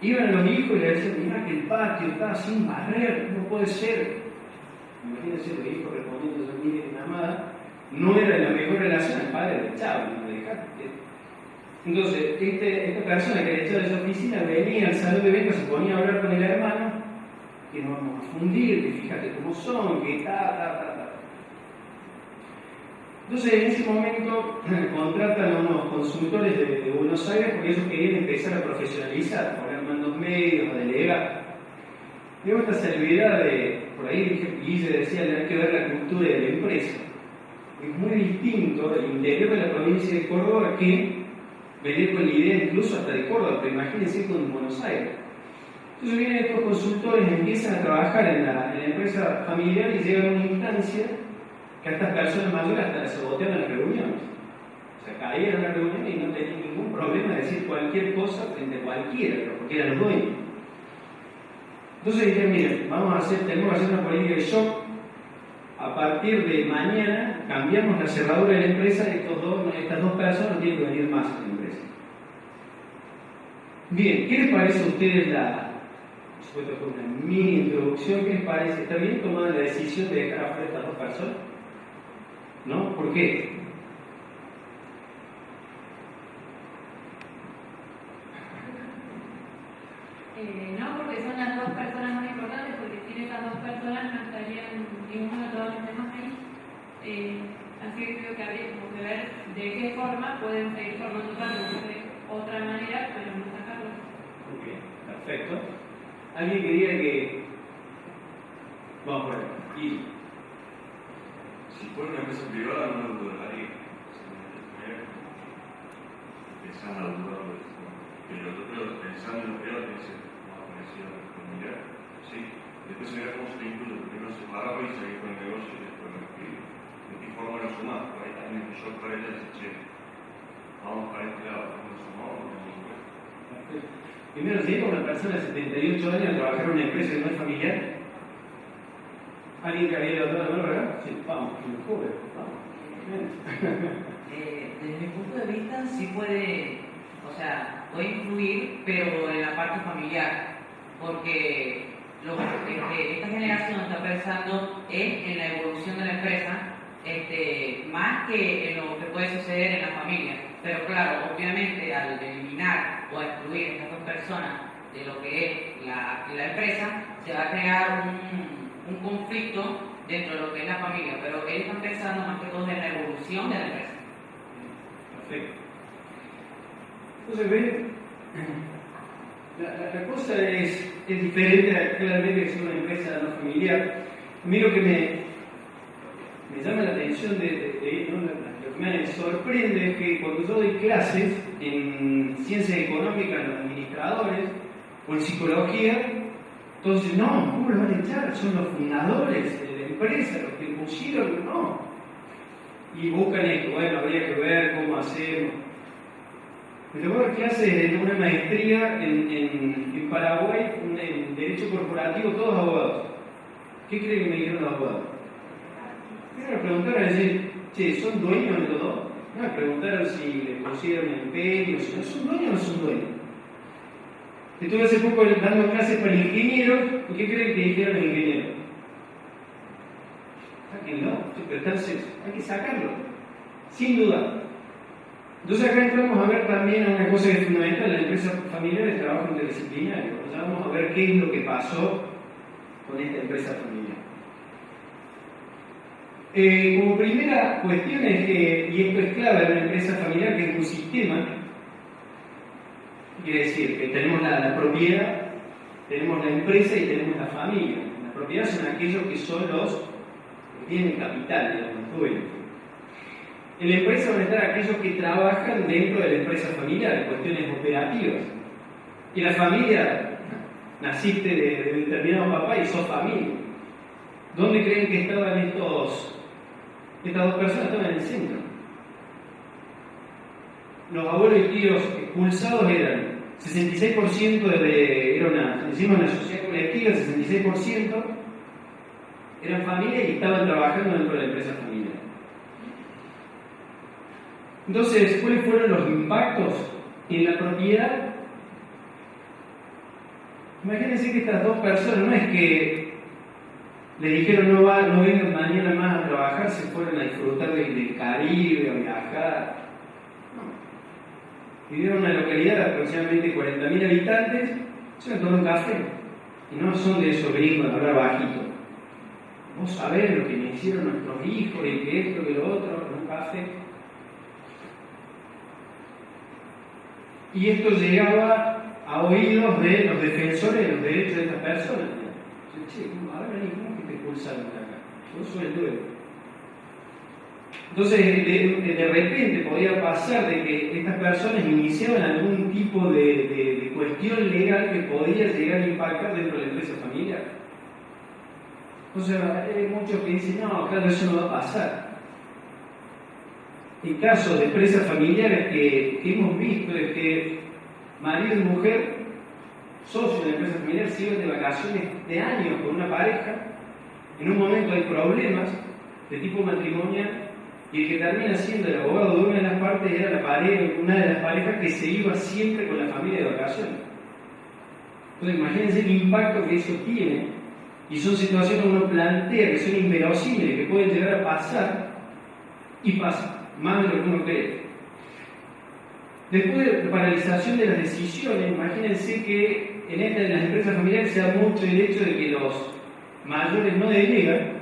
iban a los hijos y les decían, mirá que el patio estaba sin barrer, no puede ser. Imagínense los hijos respondiendo a mí de amada, no era la mejor relación, el padre le echaba, no le dejaba. Entonces, esta persona que le echaba de esa oficina venía al salón de ventas, se ponía a hablar con el hermano, que nos vamos a fundir, que fíjate cómo son, que ta. Entonces, en ese momento contratan a unos consultores de Buenos Aires porque ellos querían empezar a profesionalizar, poner mandos medios, a delegar. Luego esta salvedad por ahí Guille decía, hay que ver la cultura de la empresa. Es muy distinto el interior de la provincia de Córdoba que venir con la idea incluso hasta de Córdoba, pero imagínense con Buenos Aires. Entonces vienen estos consultores, empiezan a trabajar en la empresa familiar y llegan a una instancia que a estas personas mayores hasta les saboteaban en las reuniones. O sea, caían en la reunión y no tenían ningún problema de decir cualquier cosa frente a cualquiera, porque eran los dueños. Entonces dijeron, miren, tenemos que hacer una política de shock. A partir de mañana cambiamos la cerradura de la empresa y estas dos personas no tienen que venir más a la empresa. Bien, ¿qué les parece a ustedes por supuesto fue una mini introducción, ¿qué les parece? ¿Está bien tomada la decisión de dejar afuera a estas dos personas? ¿No? ¿Por qué? No, porque son las dos personas más importantes, porque sin esas dos personas no estarían ninguno de todos los demás ahí. Así que creo que habría como que ver de qué forma pueden seguir formando parte de otra manera, pero no sacarlos. Ok, perfecto. ¿Alguien que diga que... Vamos por ahí. Si fuera una empresa privada no lo dudaría. Pensando a dudar de esto. Pero yo creo que pensando en lo peor tiene que ser más parecido a la familiar. Sí. Después se verá cómo se vincula. Primero se paga y seguir con el negocio y después lo escribe. De qué forma lo sumás. Por ahí también un shock para ella dice, che, vamos para este lado, ¿cómo lo sumamos? Perfecto. Primero, si llega una persona de 78 años a trabajar en una empresa que no es familiar, ¿alguien que había levantado la mano, verdad? Sí, vamos, que me joven, vamos. Desde mi punto de vista, sí puede, o sea, puede influir, pero en la parte familiar, porque esta generación está pensando en la evolución de la empresa, más que en lo que puede suceder en la familia. Pero claro, obviamente al eliminar o excluir a estas dos personas de lo que es la empresa, se va a crear un conflicto dentro de lo que es la familia, pero ellos están pensando más que todo en la evolución de la empresa. Perfecto. Entonces, ven, la cosa es diferente claramente que ser una empresa no familiar. A mí lo que me llama la atención lo que me sorprende es que cuando yo doy clases en ciencias económicas, los administradores o en psicología, entonces no, ¿cómo los van a echar? Son los fundadores de la empresa, los que pusieron, no. Y buscan esto, bueno, habría que ver cómo hacerlo. Me tocó dar clases de una maestría en Paraguay, en Derecho Corporativo, todos abogados. ¿Qué creen que me dijeron los abogados? Me iban a preguntar a decir, che, ¿son dueños de los dos? No me preguntaron si le consiguieron un imperio, si no son dueños o no son dueños. Estuve hace poco dando clases para ingenieros, ¿y qué creen que dijeron los ingenieros? Sáquenlo, pero entonces hay que sacarlo, sin duda. Entonces acá entramos a ver también una cosa que es fundamental en la empresa familiar, el trabajo interdisciplinario. Ya vamos a ver qué es lo que pasó con esta empresa familiar. Como primera cuestión es que, y esto es clave en una empresa familiar, que es un sistema, quiere decir que tenemos la propiedad, tenemos la empresa y tenemos la familia. La propiedad son aquellos que son los que tienen capital, digamos, dueños. En la empresa van a estar aquellos que trabajan dentro de la empresa familiar, cuestiones operativas. Y la familia, naciste de determinado papá y sos familia. ¿Dónde creen que estaban estas dos personas? Estaban en el centro. Los abuelos y tíos expulsados eran 66% era una sociedad colectiva, 66% eran familia y estaban trabajando dentro de la empresa familiar. Entonces, ¿cuáles fueron los impactos en la propiedad? Imagínense que estas dos personas no es que le dijeron no vengan mañana más a trabajar, se fueron a disfrutar del Caribe, a viajar. No. Vivieron en una localidad de aproximadamente 40.000 habitantes, se van a tomar un café. Y no son de esos gringos de hablar bajito. Vos sabés lo que me hicieron nuestros hijos, y que esto, que lo otro, en un café. Y esto llegaba a oídos de los defensores de los derechos de estas personas. Che, a ver, ¿cómo que te expulsaron de acá? Yo soy el dueño. Entonces, de repente podía pasar de que estas personas iniciaban algún tipo de cuestión legal que podía llegar a impactar dentro de la empresa familiar. Entonces, hay muchos que dicen, no, claro, eso no va a pasar. En casos de empresas familiares que hemos visto es que marido y mujer, socios de la empresa familiar, se iban de vacaciones de años con una pareja, en un momento hay problemas de tipo matrimonial, y el que termina siendo el abogado de una de las partes era una de las parejas que se iba siempre con la familia de vacaciones. Entonces imagínense el impacto que eso tiene, y son situaciones que uno plantea que son inverosímiles, que pueden llegar a pasar, y pasan, más de lo que uno cree. Después de la paralización de las decisiones, imagínense que en las empresas familiares se da mucho el hecho de que los mayores no delegan,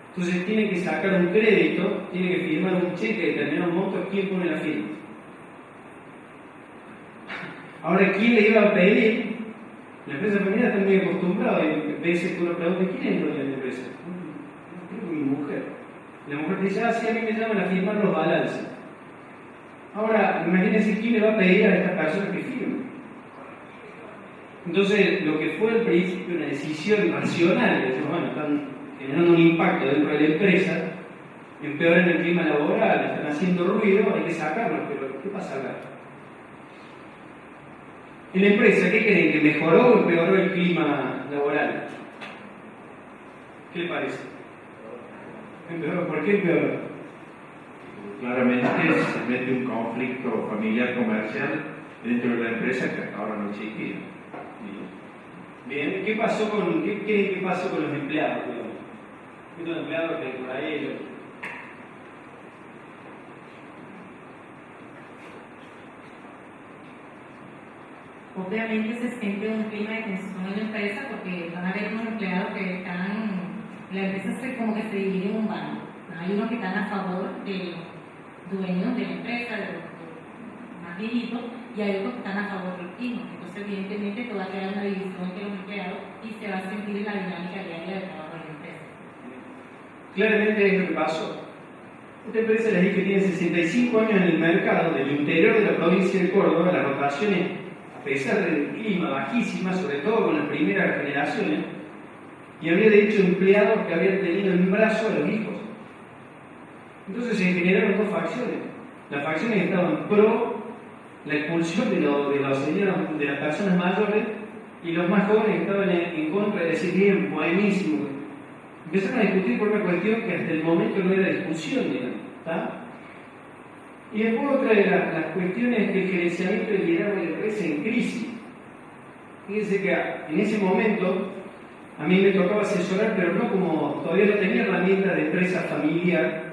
entonces tienen que sacar un crédito, tienen que firmar un cheque de determinados montos, ¿quién pone la firma? Ahora, ¿quién le iba a pedir? La empresa familiar está muy acostumbrada, y a veces uno pregunta, ¿quién es el dueño de la empresa? Creo que mi mujer. La mujer dice, sí, a mí me llaman a firmar los balances. Ahora, imagínense quién le va a pedir a estas personas que firmen. Entonces, lo que fue al principio una decisión racional, que decimos, bueno, están generando un impacto dentro de la empresa, empeoran el clima laboral, están haciendo ruido, hay que sacarlos, pero ¿qué pasa acá? En la empresa, ¿qué creen? ¿Que mejoró o empeoró el clima laboral? ¿Qué le parece? ¿Empeoró? ¿Por qué empeoró? Claramente se mete un conflicto familiar comercial dentro de la empresa que hasta ahora no existía. Bien, ¿qué pasó con los empleados? Los empleados que por ahí... Obviamente se siente un clima de tensión en la empresa porque van a haber unos empleados que están... La empresa como que se divide en un bando. Hay unos que están a favor de dueños de la empresa, de los más viejitos, y hay otros que están a favor del mismo. Entonces, evidentemente, esto va a crear una división entre los empleados y se va a sentir en la dinámica diaria del trabajo de la empresa. Claramente es lo que pasó. Esta empresa, les dije, tiene 65 años en el mercado, del interior de la provincia de Córdoba, las rotaciones, a pesar del clima, bajísimas, sobre todo con las primeras generaciones, y había de hecho empleados que habían tenido en brazo a los hijos. Entonces se generaron dos facciones. Las facciones que estaban pro la expulsión de las personas mayores y los más jóvenes que estaban en contra de decir, bien, buenísimo. Empezaron a discutir por una cuestión que hasta el momento no era discusión, digamos, ¿está? Y después otra de las cuestiones es el gerenciamiento del liderazgo de la empresa en crisis. Fíjense que en ese momento a mí me tocaba asesorar, pero no como todavía no tenía herramientas de empresa familiar.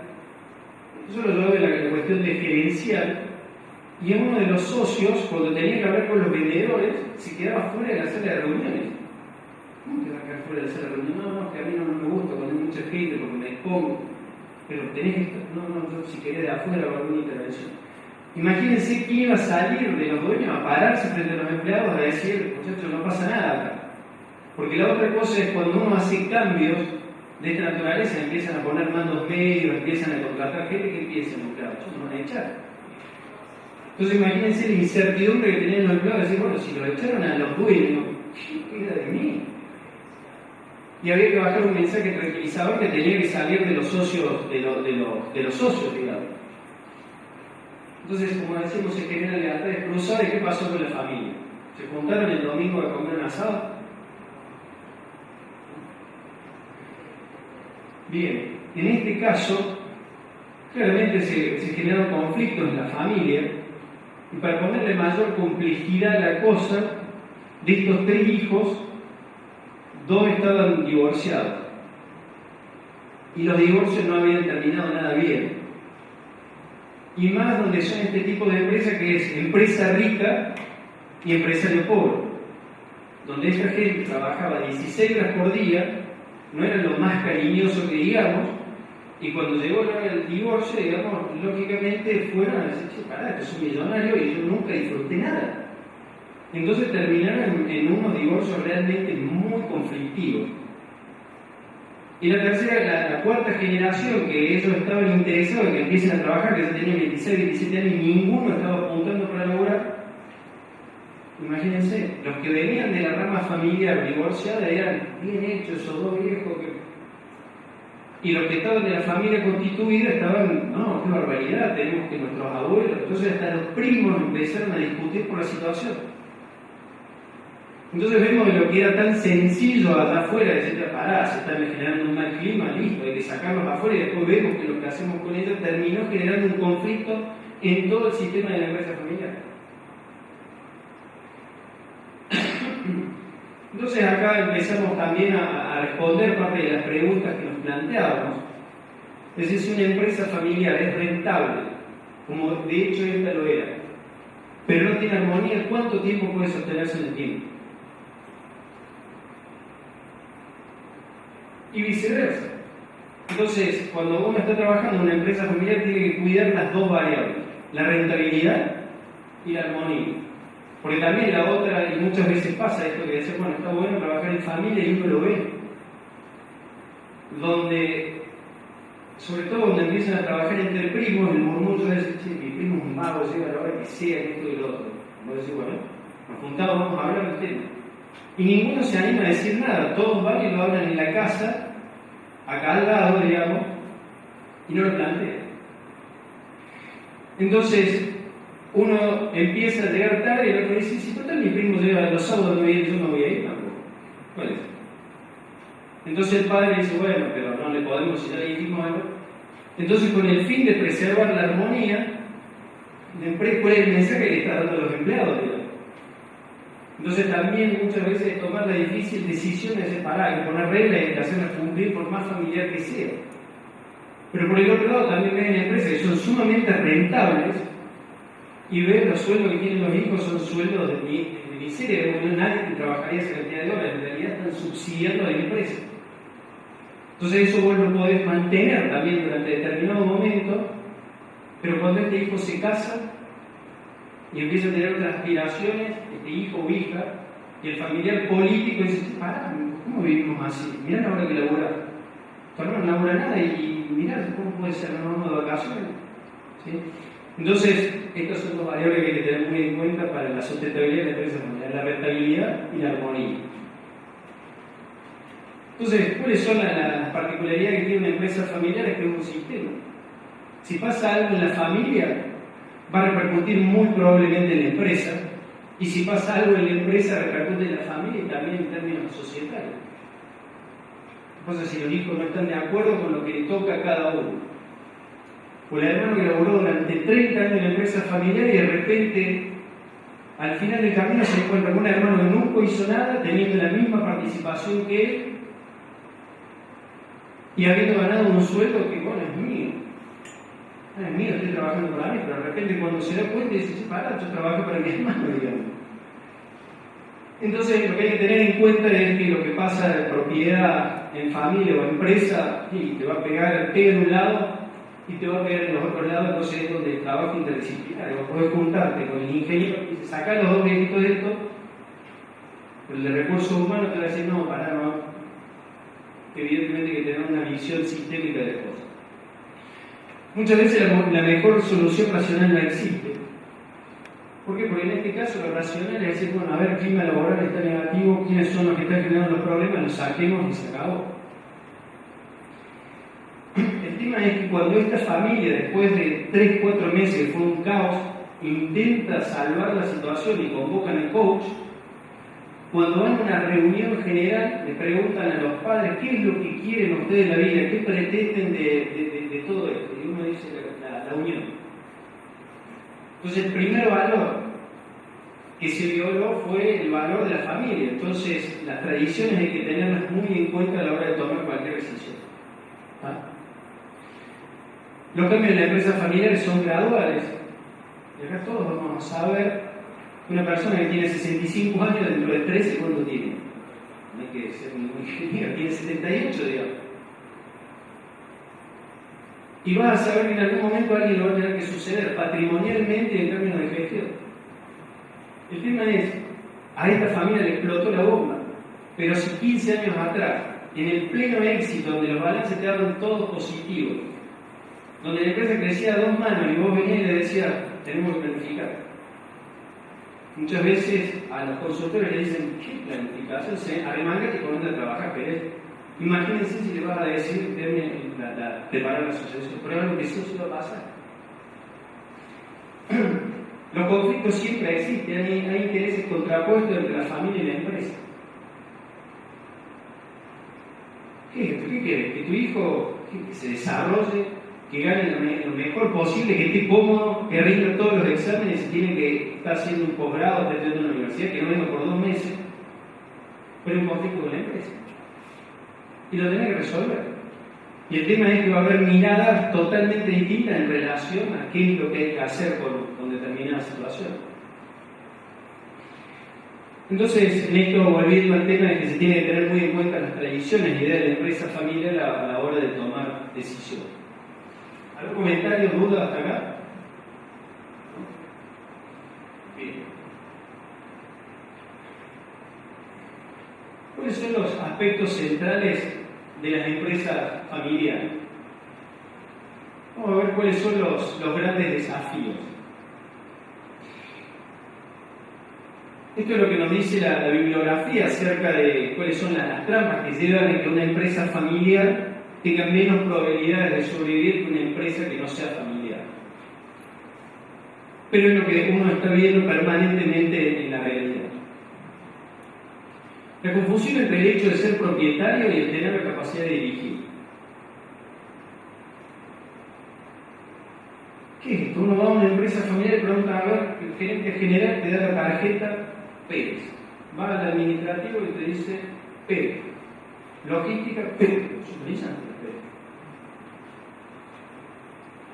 Eso lo llevaba en la cuestión de gerencial. Y uno de los socios, cuando tenía que hablar con los vendedores, se quedaba fuera de la sala de reuniones. ¿Cómo te vas a quedar fuera de la sala de reuniones? No, que a mí no me gusta cuando hay mucha gente porque me expongo. Pero tenés que estar, yo si querés de afuera o alguna intervención. Imagínense quién iba a salir de los dueños a pararse frente a los empleados a decir, muchachos, no pasa nada acá. Porque la otra cosa es cuando uno hace cambios de esta naturaleza, empiezan a poner mandos medios, empiezan a contratar gente que empiezan a buscar, ellos van a echar. Entonces imagínense la incertidumbre que tenían los empleados, de decir, bueno, si lo echaron a los dueños, ¿qué queda de mí? Y había que bajar un mensaje tranquilizador que tenía que salir de los socios, de los socios, digamos. Entonces, como decimos, se generan lealtades cruzadas. ¿Y qué pasó con la familia? ¿Se juntaron el domingo a comer un asado? Bien, en este caso, claramente se generaron conflictos en la familia, y para ponerle mayor complejidad a la cosa, de estos 3 hijos, 2 estaban divorciados. Y los divorcios no habían terminado nada bien. Y más donde son este tipo de empresas que es empresa rica y empresario pobre. Donde esta gente trabajaba 16 horas por día, no era lo más cariñoso que digamos, y cuando llegó el divorcio, digamos, lógicamente fueron a decir, che, pará, que soy millonario y yo nunca disfruté nada. Entonces terminaron en unos divorcios realmente muy conflictivos. Y la tercera, la cuarta generación, que ellos estaban interesados en que empiecen a trabajar, que ya tenían 26, 27 años y ninguno estaba apuntando para laburar. Imagínense, los que venían de la rama familiar divorciada eran bien hechos, esos 2 viejos y los que estaban de la familia constituida estaban, no, qué barbaridad, tenemos que nuestros abuelos, entonces hasta los primos empezaron a discutir por la situación. Entonces vemos de lo que era tan sencillo allá afuera, decir, pará, se está generando un mal clima, listo, hay que sacarlos afuera, y después vemos que lo que hacemos con ellos terminó generando un conflicto en todo el sistema de la empresa familiar. Entonces acá empezamos también a responder parte de las preguntas que nos planteábamos. Es decir, si una empresa familiar es rentable, como de hecho esta lo era, pero no tiene armonía, ¿cuánto tiempo puede sostenerse en el tiempo? Y viceversa. Entonces, cuando uno está trabajando en una empresa familiar, tiene que cuidar las 2 variables, la rentabilidad y la armonía. Porque también la otra, y muchas veces pasa esto que decía, bueno, está bueno trabajar en familia y uno lo ve. Donde, sobre todo cuando empiezan a trabajar entre primos, el murmullo es, che, mi primo es un mago, llega a la hora que sea esto y lo otro. Vos decís, bueno, nos juntamos, vamos a hablar del tema. Y ninguno se anima a decir nada, todos van y lo hablan en la casa, acá al lado, digamos, y no lo plantean. Entonces, uno empieza a llegar tarde y el otro dice, si total mi primo llega los sábados no viene, yo no voy a ir tampoco. ¿Cuál es? Entonces el padre dice, bueno, pero no le podemos, si ya le dijimos algo. Entonces, con el fin de preservar la armonía, ¿cuál es el mensaje que le está dando a los empleados? Digamos? Entonces también muchas veces es tomar la difícil decisión de separar, de poner reglas y de hacerlas cumplir por más familiar que sea. Pero por el otro lado también ven empresas que son sumamente rentables y ven los sueldos que tienen los hijos son sueldos de miseria, porque no hay nadie que trabajaría esa cantidad de horas, en realidad están subsidiando a la empresa. Entonces eso vos lo podés mantener también durante determinado momento, pero cuando este hijo se casa y empieza a tener otras aspiraciones, este hijo o hija, y el familiar político dice, pará, ¿cómo vivimos así? Mirá la hora que labura. Todavía no labura nada y mirá cómo puede ser la norma de vacaciones. ¿Sí? Entonces, estas son 2 variables que hay que tener muy en cuenta para la sustentabilidad de la empresa familiar, la rentabilidad y la armonía. Entonces, ¿cuáles son las particularidades que tiene una empresa familiar? Es que es un sistema. Si pasa algo en la familia, va a repercutir muy probablemente en la empresa, y si pasa algo en la empresa, repercute en la familia y también en términos societarios. Entonces, si los hijos no están de acuerdo con lo que le toca a cada uno. o el hermano que laboró durante 30 años en la empresa familiar y de repente, al final del camino, se encuentra con un hermano que nunca hizo nada, teniendo la misma participación que él y habiendo ganado un sueldo que, bueno, es mío. Es mío, estoy trabajando para mí, pero de repente cuando se da cuenta dice, para, yo trabajo para mi hermano, digamos. Entonces lo que hay que tener en cuenta es que lo que pasa de propiedad en familia o empresa, y te va a pegar, pega en un lado y te va a pegar en los otros lados, entonces es donde el trabajo interdisciplinario. Vos podés juntarte con el ingeniero y dice, sacá los dos viejitos de esto, pero el de recursos humanos te va a decir, no, pará, no. Evidentemente hay que tener una visión sistémica de cosas. Muchas veces la mejor solución racional no existe. ¿Por qué? Porque en este caso lo racional es decir, bueno, a ver, el clima laboral está negativo, quiénes son los que están generando los problemas, los saquemos y se acabó. El tema es que cuando esta familia, después de 3-4 meses que fue un caos, intenta salvar la situación y convocan al coach, cuando van a una reunión general le preguntan a los padres qué es lo que quieren ustedes de la vida, qué pretenden de todo esto, y uno dice la unión. Entonces el primer valor que se violó fue el valor de la familia. Entonces las tradiciones hay que tenerlas muy en cuenta a la hora de tomar cualquier decisión. ¿Ah? Los cambios en la empresa familiar son graduales. Y acá todos vamos a saber que una persona que tiene 65 años dentro de 13, ¿cuánto tiene? No hay que ser muy ingeniero, tiene 78, digamos. Y vas a saber que en algún momento alguien lo va a tener que suceder patrimonialmente y en términos de gestión. El tema es, a esta familia le explotó la bomba, pero si 15 años atrás, en el pleno éxito, donde los balances te daban todos positivos, donde la empresa crecía a 2 manos y vos venías y le decías, tenemos que planificar. Muchas veces a los consultores le dicen, ¿qué planificación? Se arremanga que comienza a trabajar, pero imagínense si le vas a decir, preparar la asociación, pero es algo que sí va a pasar. Los conflictos siempre existen, hay intereses contrapuestos entre la familia y la empresa. ¿Qué quieres? Que tu hijo que se desarrolle, que gane lo mejor posible, que esté cómodo, que rinda todos los exámenes y tiene que estar haciendo un posgrado, estar estudiando en una universidad, que no venga por 2 meses, pero un conflicto con la empresa. Y lo tenés que resolver. Y el tema es que va a haber miradas totalmente distintas en relación a qué es lo que hay que hacer con determinada situación. Entonces, en esto, volviendo al tema de que se tiene que tener muy en cuenta las tradiciones y ideas de la empresa familiar a la hora de tomar decisiones. ¿Algún comentario, duda hasta acá? Bien. ¿Cuáles son los aspectos centrales de las empresas familiares? Vamos a ver cuáles son los grandes desafíos. Esto es lo que nos dice la bibliografía acerca de cuáles son las trampas que llevan a que una empresa familiar tenga menos probabilidades de sobrevivir que una empresa que no sea familiar. Pero es lo que uno está viendo permanentemente en la realidad. La confusión entre el hecho de ser propietario y el tener la capacidad de dirigir. ¿Qué es esto? Uno va a una empresa familiar y pregunta, a ver, el gerente general te da la tarjeta Pérez. Va al administrativo y te dice Pérez. Logística, Pérez. Supervisante, Pérez.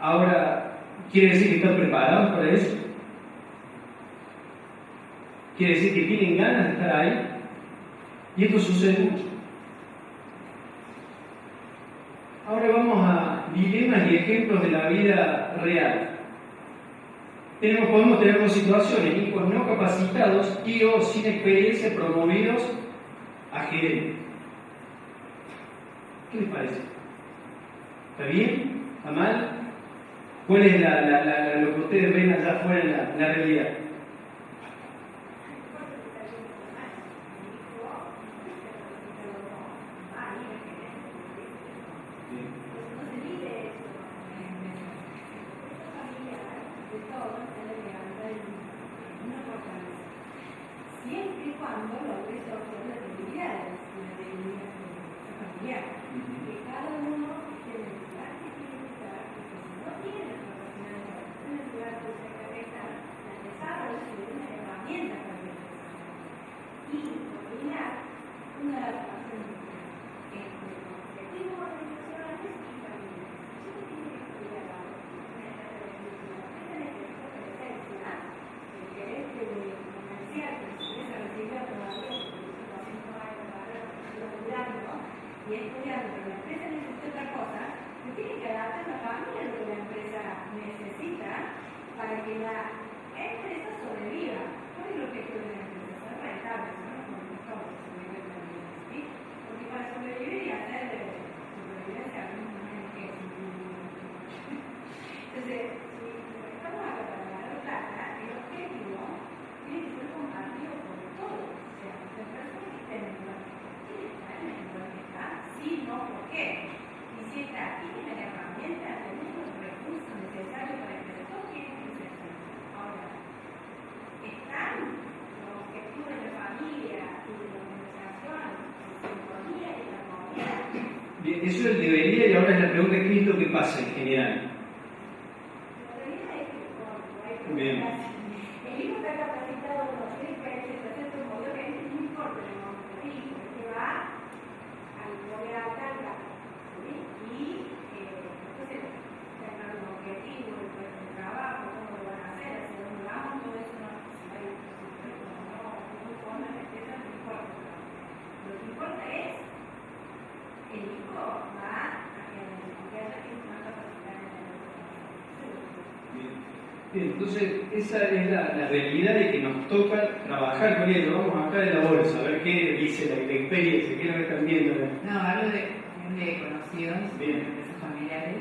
Ahora, ¿quiere decir que están preparados para eso? ¿Quiere decir que tienen ganas de estar ahí? Y esto sucede mucho. Ahora vamos a dilemas y ejemplos de la vida real. Podemos tener 2 situaciones: hijos no capacitados y o sin experiencia promovidos a gerentes. ¿Qué les parece? ¿Está bien? ¿Está mal? ¿Cuál es lo que ustedes ven allá afuera en la realidad? Siempre y cuando logres obtener las debilidades familiar, que cada uno tiene el lugar que tiene que estar, porque si no tiene que la empresa sobreviva. ¿Cuál es el objetivo de la empresa? Ser rentable, ¿no? Como buscamos sobrevivir también, ¿sí? Porque para sobrevivir y hacer de sobrevivencia algunos no hay que entonces, si estamos acá para ganar plata, el objetivo tiene que ser compartido por todos. O sea, las personas que estén en el lugar tienen que estar en el lugar que está, sí, no, ¿por qué? Y si está aquí, tiene la herramienta, tenemos los recursos necesarios para que todos tienen que ser. Ahora, están los objetivos de la familia y de la organización, la sintonía y la comunidad. Bien, eso es el debería y ahora es la pregunta, ¿qué es lo que pasa en general? Bien. El hijo está capacitado con los experiencias, hacer un modelo que no importa el nombre del hijo, que va al poder alcalde, ¿sí? Y entonces, tener un objetivo, el trabajo, cómo lo van a hacer, hacia dónde vamos, todo eso no, si hay un fondo de empresa, no importa. Lo que importa es, el hijo va a que haya que más capacidad en el Bien, entonces esa es la realidad de que nos toca trabajar con ello. Vamos acá de la bolsa, a ver qué dice la experiencia, qué es lo que están viendo. No, hablo de conocidos, de empresas familiares,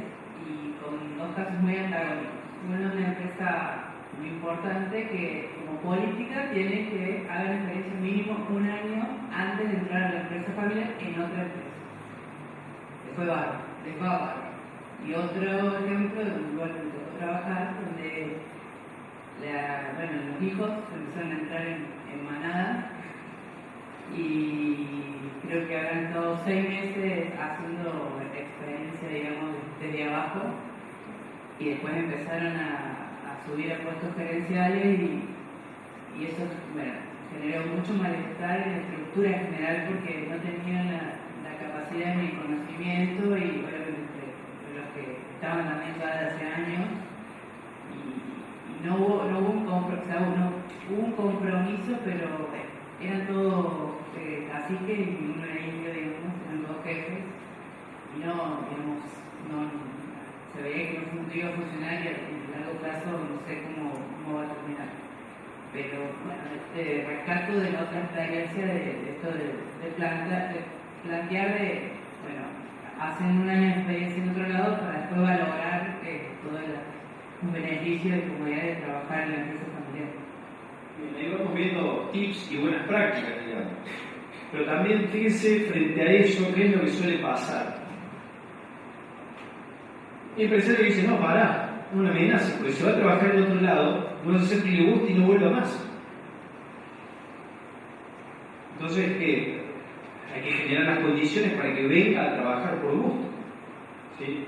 y con dos casos muy antagónicos. Uno es una empresa muy importante que, como política, tiene que hacer experiencia mínimo un año antes de entrar a la empresa familiar en otra empresa. Después va. Y otro ejemplo de un lugar donde tocó trabajar, donde los hijos empezaron a entrar en manada y creo que habrán estado 6 meses haciendo experiencia, digamos, desde abajo, y después empezaron a subir a puestos gerenciales y eso generó mucho malestar en la estructura en general porque no tenían la capacidad ni el conocimiento y obviamente los que estaban también ya de hace años y no hubo un compromiso, hubo un compromiso, pero eran todos caciques y uno era indio, digamos, eran dos jefes y no se veía que no iba a funcionar y en largo plazo no sé cómo va a terminar. Pero bueno, rescato de la otra experiencia de esto de plantear hacen un año de experiencia en otro lado para después valorar todo un beneficio de comodidad de trabajar en la empresa familiar. Bien, ahí vamos viendo tips y buenas prácticas, digamos. Pero también fíjense frente a eso, ¿qué es lo que suele pasar? El empresario dice, no, pará, es una amenaza, porque si va a trabajar en otro lado, no se hace que le guste y no vuelva más. Entonces, ¿qué? Hay que generar las condiciones para que venga a trabajar por gusto. ¿Sí?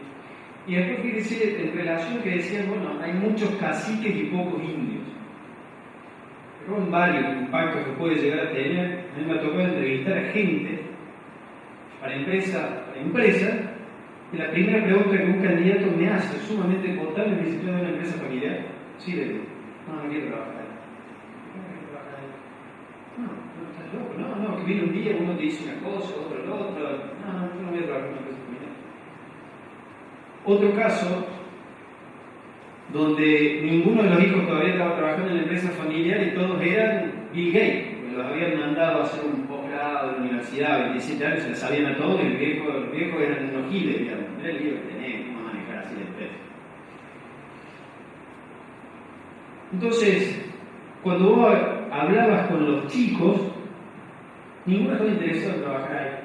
Y después fíjense en relación que decían, bueno, hay muchos caciques y pocos indios. Pero son varios impactos que puede llegar a tener. A mí me ha tocado entrevistar a gente para empresa, y la primera pregunta que un candidato me hace, sumamente potable, me dice, ¿tú eres una empresa familiar? Sí, le digo, no quiero trabajar ahí. No, estás loco, no, que viene un día, uno te dice una cosa, otro lo otro, yo no voy a trabajar en una empresa familiar. Otro caso, donde ninguno de los hijos todavía estaba trabajando en la empresa familiar y todos eran Bill Gates, porque los habían mandado a hacer un posgrado en la universidad, 27 años, se les sabían a todos, y los viejos eran unos giles, digamos. Era el libro que tenés, cómo manejar así la empresa. Entonces, cuando vos hablabas con los chicos, ninguno estaba interesado en trabajar ahí.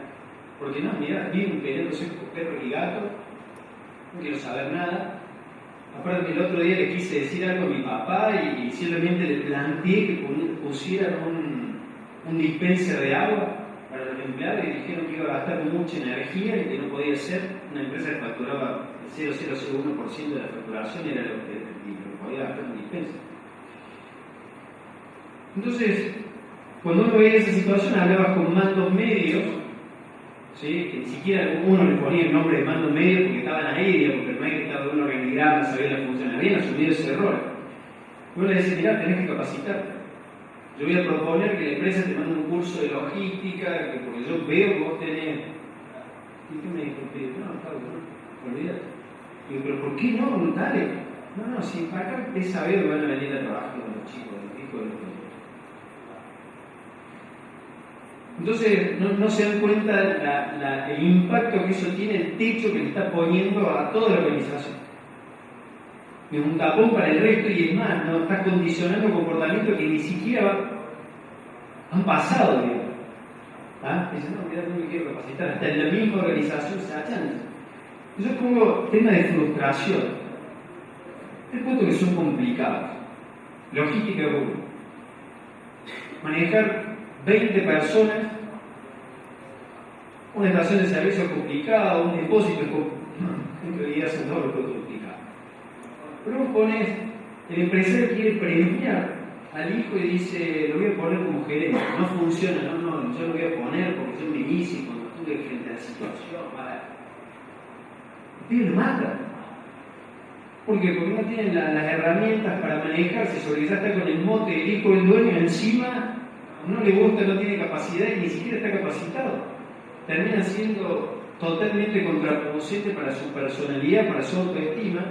Porque no, mirá, viven peleándose con perros y gatos, no quiero saber nada. Aparte que el otro día le quise decir algo a mi papá y simplemente le planteé que pusieran un dispenser de agua para los empleados y dijeron que iba a gastar mucha energía y que no podía ser. Una empresa que facturaba el 0,001% de la facturación era lo que podía gastar un dispenser. Entonces, cuando uno veía esa situación, hablaba con mandos medios, ¿sí? Que ni siquiera uno le ponía el nombre de mando medio porque estaban ahí, porque no hay que estar de un organigrama, sabía la función, habían asumido ese error. Uno le decía, mirá, tenés que capacitarte. Yo voy a proponer que la empresa te mande un curso de logística, porque yo veo que vos tenés. ¿Y qué me dijo? No, Pablo, no, olvídate. Digo, pero ¿por qué no? Dale. No, si acá es sabido que van a venir a trabajar con los chicos, los hijos de los niños. Entonces no se dan cuenta el impacto que eso tiene, el techo que le está poniendo a toda la organización. Es un tapón para el resto y es más, no está condicionando comportamientos que ni siquiera han pasado, digamos. ¿Ah? Dicen, no, mira, no me quiero capacitar, hasta en la misma organización se achan. Yo pongo tema de frustración. Es punto que son complicados. Logística 1. Manejar 20 personas, una estación de servicio complicada, un depósito en realidad hacen todo lo que es complicado. Pero vos pones, el empresario quiere premiar al hijo y dice, lo voy a poner como gerente, no funciona, no, yo lo voy a poner porque yo me hice cuando estuve frente a la situación, y lo mata. ¿Por qué? Porque no tienen las herramientas para manejarse, sobre que ya está con el mote del hijo del dueño encima, no le gusta, no tiene capacidad y ni siquiera está capacitado. Termina siendo totalmente contraproducente para su personalidad, para su autoestima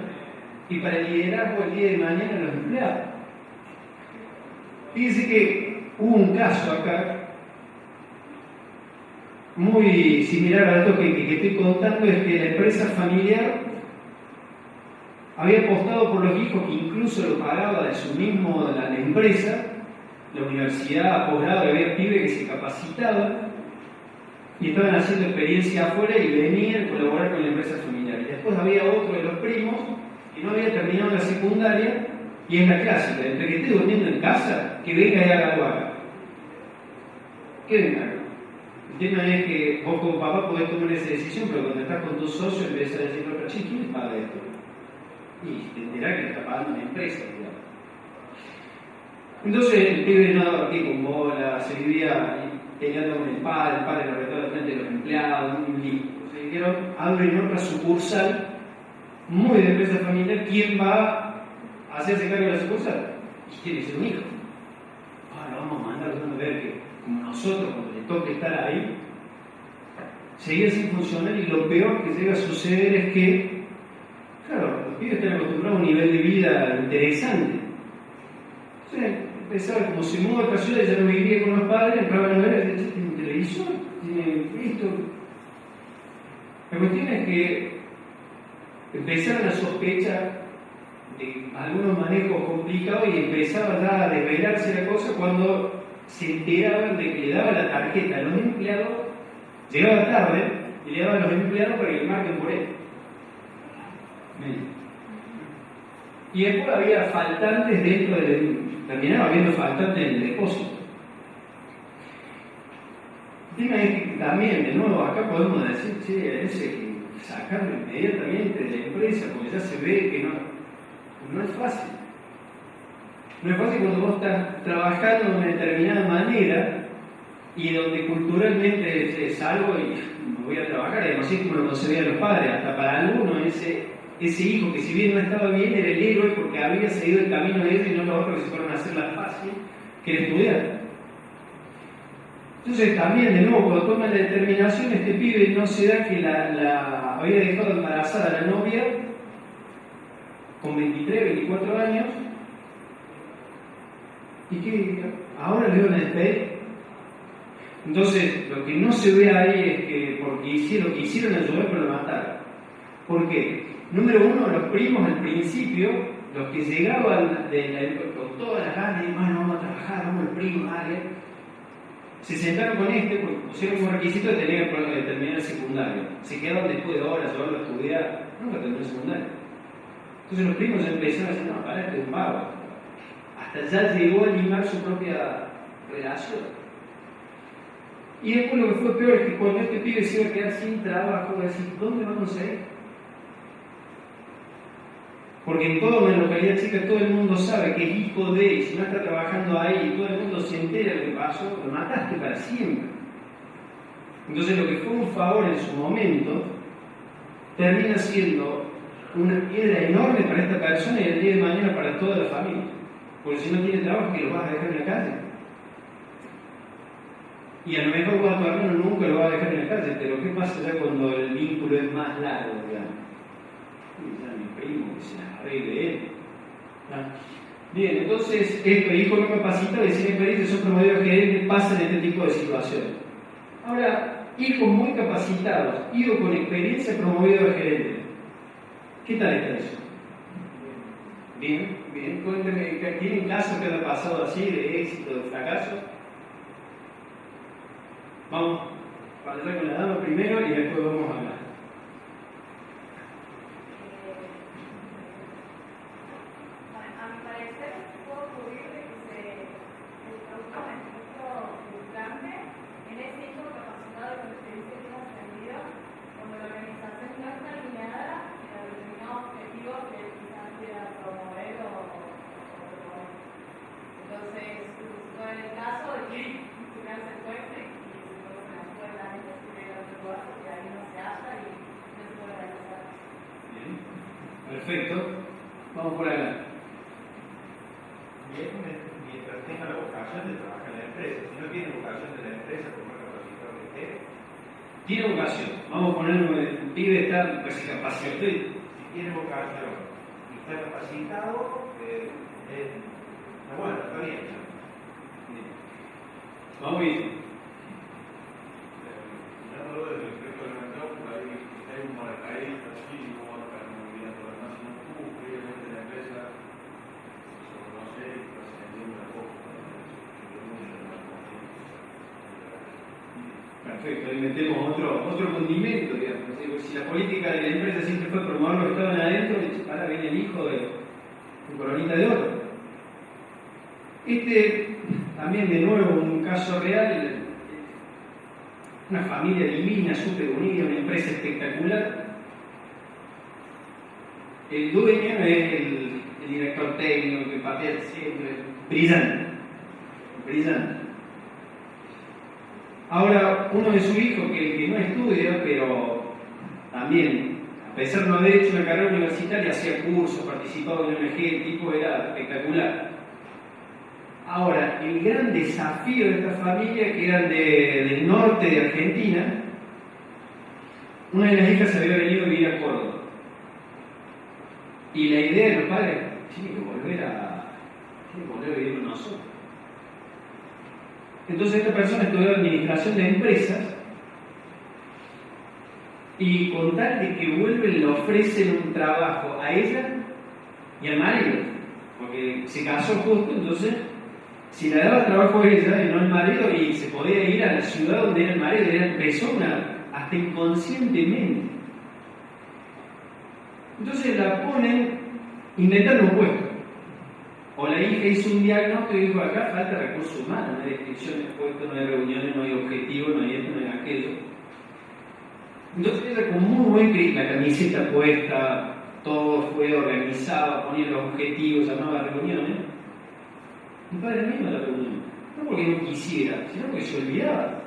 y para el liderazgo el día de mañana de los empleados. Fíjense que hubo un caso acá muy similar a esto que estoy contando, es que la empresa familiar había apostado por los hijos que incluso lo pagaba de su mismo la empresa, la universidad, posgrado, había pibes que se capacitaban y estaban haciendo experiencia afuera y venían a colaborar con la empresa familiar. Y después había otro de los primos que no había terminado la secundaria y es la clásica, entre que esté durmiendo en casa, que venga y haga algo acá. ¿Qué venga acá? El tema es que vos como papá podés tomar esa decisión, pero cuando estás con tus socios empiezas a decir, pero che, ¿quién paga esto? Y te enterás que está pagando una empresa, digamos. Entonces el pibe no daba pie con bola, se vivía peleando con el padre lo retó de frente de los empleados, un lío. Se dijeron, abren otra sucursal, muy de empresa familiar, ¿quién va a hacerse cargo de la sucursal? Y tiene que ser un hijo. Lo vamos a mandar, vamos a ver que como nosotros, cuando le toque estar ahí, seguir sin funcionar y lo peor que llega a suceder es que, claro, los pibes están acostumbrados a un nivel de vida interesante. Entonces, empezaba, como se mudó a otra ciudad, ya no vivía con los padres, entraban a ver, tiene un televisor, tiene esto. La cuestión es que empezaron a sospechar de algunos manejos complicados y empezaba ya a desvelarse la cosa cuando se enteraban de que le daba la tarjeta a los empleados, llegaba tarde y le daba a los empleados para que marquen por él. Y después había faltantes dentro del... terminaba habiendo faltantes en el depósito. El tema es que también, de nuevo, acá podemos decir, che, ese hay que sacarlo inmediatamente de la empresa, porque ya se ve que no es fácil. No es fácil cuando vos estás trabajando de una determinada manera y donde culturalmente es algo y me voy a trabajar, además así como lo concebían los padres, hasta para algunos ese hijo que si bien no estaba bien era el héroe porque había seguido el camino de ellos y no los otros que se fueron a hacer la fácil que era estudiar. Entonces también de nuevo cuando toman la determinación este pibe no se da que había dejado embarazada a la novia con 23, 24 años y que ahora le van a despedir. Entonces lo que no se ve ahí es que porque lo que hicieron ayudar pero lo mataron. ¿Por qué? Número uno, los primos al principio, los que llegaban con todas las ganas y bueno, vamos a trabajar, vamos al primo, dale, se sentaron con porque pusieron como requisito de tener que terminar el secundario. Se quedaron después de horas, llevarlo a estudiar, nunca terminó el secundario. Entonces los primos ya empezaron a decir, no, para este es un vago. Hasta ya llegó a limar su propia relación. Y después lo que fue peor es que cuando este pibe se iba a quedar sin trabajo, iba a decir, ¿dónde va a conseguir? Porque en toda una localidad chica todo el mundo sabe que es hijo de, y si no está trabajando ahí, y todo el mundo se entera de lo que pasó, lo mataste para siempre. Entonces lo que fue un favor en su momento, termina siendo una piedra enorme para esta persona y el día de mañana para toda la familia. Porque si no tiene trabajo, que lo vas a dejar en la calle. Y a lo mejor vos a tu hermano nunca lo vas a dejar en la calle, pero ¿qué pasa ya cuando el vínculo es más largo, digamos? que sea mi primo, que se las arregle él. ¿Ah? Bien, entonces, esto, hijo no capacitado y sin experiencia son promovidos gerentes, pasan este tipo de situaciones. Ahora, hijos muy capacitados, hijos con experiencia promovidos a gerentes. ¿Qué tal está eso? Bien, bien. Cuénteme, ¿tienen casos que han pasado así, de éxito, de fracaso? Vamos para allá con la dama primero y después vamos a hablar. A mi parecer, puede ocurrir de que el producto de efecto frustrante en ese hijo capacitado y con experiencia que hemos aprendido, cuando la organización no está alineada en el determinado objetivo que quizás quiera promover o proponer. Entonces, no en el caso de que se fuerte y se puede la escuela, se llega a otro lugar porque ahí no se halla y no se puede realizar. Bien, perfecto. Vamos por acá. Mientras tenga la vocación de trabajar en la empresa. Si no tiene vocación de la empresa, por más capacitado que esté. Tiene vocación. Vamos a poner un pibe está pues, capacitado. Si tiene vocación y está capacitado, bueno, está bien. Vamos bien. Ya no lo del efecto del mercado, por ahí hay un paracaídas así, no va a estar muy bien todo lo demás, sino obviamente la empresa se reconoce y está ascendiendo a poco. Perfecto, ahí metemos otro condimento, digamos. Si la política de la empresa siempre fue promover los que estaban adentro, ahora viene el hijo de coronita de oro. También de nuevo un caso real, una familia divina, súper unida, una empresa espectacular. El dueño es el director técnico que patea el centro, brillante, brillante. Ahora, uno de sus hijos que no estudia, pero también, a pesar de no haber hecho una carrera universitaria, hacía cursos, participaba en ONG, el tipo era espectacular. Ahora, el gran desafío de esta familia, que eran del norte de Argentina, una de las hijas se había venido a vivir a Córdoba. Y la idea de los padres, tiene que volver a vivir con nosotros. Entonces esta persona estudió administración de empresas y con tal de que vuelven le ofrecen un trabajo a ella y al marido, porque se casó justo, entonces si le daba trabajo a ella y no al marido, y se podía ir a la ciudad donde era el marido, empezó hasta inconscientemente. Entonces la ponen inventando un puesto. O la hija hizo un diagnóstico y dijo, acá falta recursos humanos, no hay descripción de puestos, no hay reuniones, no hay objetivos, no hay esto, no hay aquello. Entonces ella con muy buen criterio, la camiseta puesta, todo fue organizado, ponía los objetivos, llamaba a reuniones. Mi padre no iba a la reunión, no porque no quisiera, sino porque se olvidaba.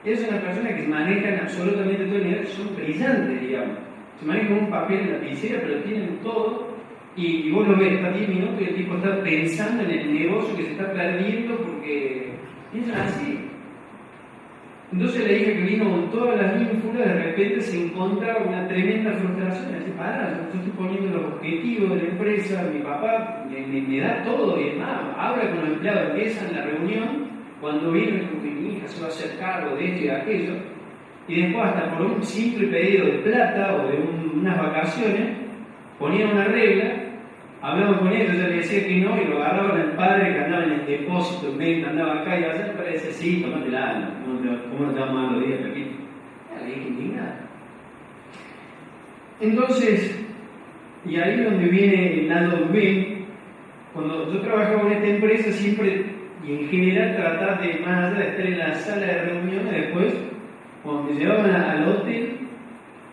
Ellos son las personas que manejan absolutamente todo el nivel, son brillantes, digamos. Se manejan un papel en la lapicera, pero tienen todo. Y vos lo ves, está 10 minutos y el tipo está pensando en el negocio que se está perdiendo porque piensan así. Entonces la hija que vino con todas las ínfulas, de repente se encontraba una tremenda frustración. Dice, pará, yo estoy poniendo los objetivos de la empresa, mi papá me da todo y demás. Habla con los empleados, empiezan la reunión, cuando viene mi hija se va a hacer cargo de esto y de aquello, y después hasta por un simple pedido de plata o de unas vacaciones, ponían una regla. Hablaban con ellos, ella le decía que no, y lo agarraban al padre que andaba en el depósito, en venta, andaba acá y allá, y decía, sí, tomátela, ¿cómo no te vamos a dar los días, Pepito? La vieja indignada. Entonces, y ahí es donde viene el lado B. Cuando yo trabajaba en esta empresa, siempre, y en general, trataba de, más allá de estar en la sala de reuniones, después, cuando me llevaban al hotel,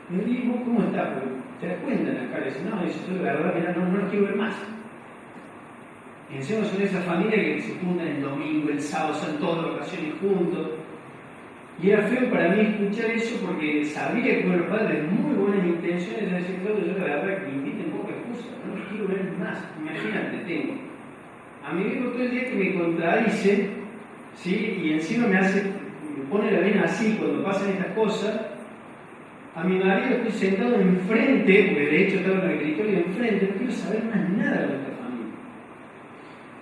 me digo, ¿cómo está? ¿Te das cuenta en la cara? Dice, no, eso es verdad, mira, no los quiero ver más. Y encima son esas familias que se juntan el domingo, el sábado, son todas las vacaciones juntos. Y era feo para mí escuchar eso porque sabía que los padres de muy buenas intenciones de decir, Claudio, yo la verdad que me inviten poca excusa, no los quiero ver más. Imagínate, tengo a mi viejo todo el día que me contradice, ¿sí? Y encima me pone la vena así cuando pasan estas cosas. a mi marido estoy sentado enfrente, porque de hecho estaba en el escritorio enfrente, no quiero saber más nada de nuestra familia.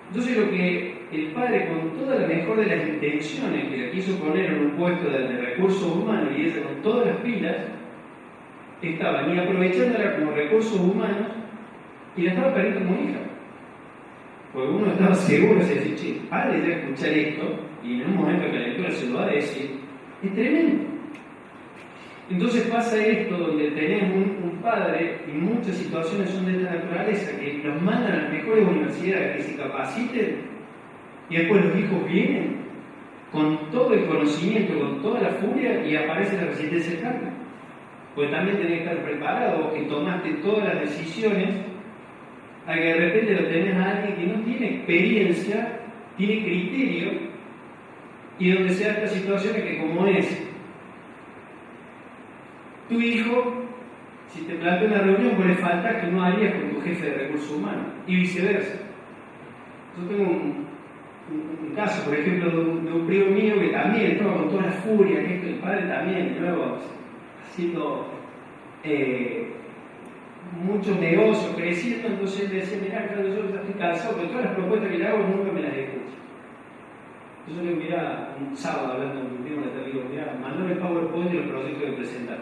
Entonces lo que el padre, con toda la mejor de las intenciones, que la quiso poner en un puesto de recursos humanos y ella con todas las pilas, estaba ni aprovechándola como recursos humanos y la estaba perdiendo como hija. Porque uno estaba seguro de decir, che, padre ya escuchar esto, y en un momento que la lectura se lo va a decir, es tremendo. Entonces pasa esto donde tenés un padre, y muchas situaciones son de esta naturaleza, que los mandan a las mejores universidades que se capaciten, y después los hijos vienen con todo el conocimiento, con toda la furia, y aparece la resistencia al cambio. Porque también tenés que estar preparado, que tomaste todas las decisiones, a que de repente lo tenés a alguien que no tiene experiencia, tiene criterio, y donde se da estas situaciones que como es tu hijo, si te plantea una reunión, pues le falta que no harías con tu jefe de recursos humanos, y viceversa. Yo tengo un caso, por ejemplo, de un primo mío que también estaba con toda la furia, que el padre también, luego haciendo muchos negocios, creciendo, entonces él decía, mirá, Claudio, yo ya estoy cansado, pero todas las propuestas que le hago nunca me las escucho. Entonces le digo, mirá, un sábado hablando con mi primo, le digo, mirá, mandame el PowerPoint y los proyectos que presentar.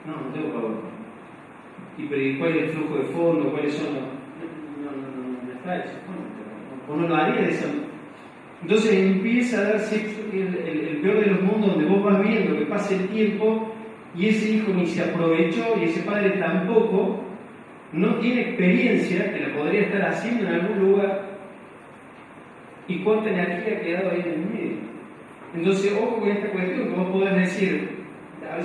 No tengo PowerPoint. ¿Y cuál es el flujo de fondo? ¿Cuáles son los...? No está eso. Bueno, no lo haría de esa manera. Entonces empieza a darse el peor de los mundos, donde vos vas viendo que pasa el tiempo y ese hijo ni se aprovechó y ese padre tampoco, no tiene experiencia, que la podría estar haciendo en algún lugar, y cuánta energía ha quedado ahí en el medio. Entonces, ojo con esta cuestión, que vos podés decir,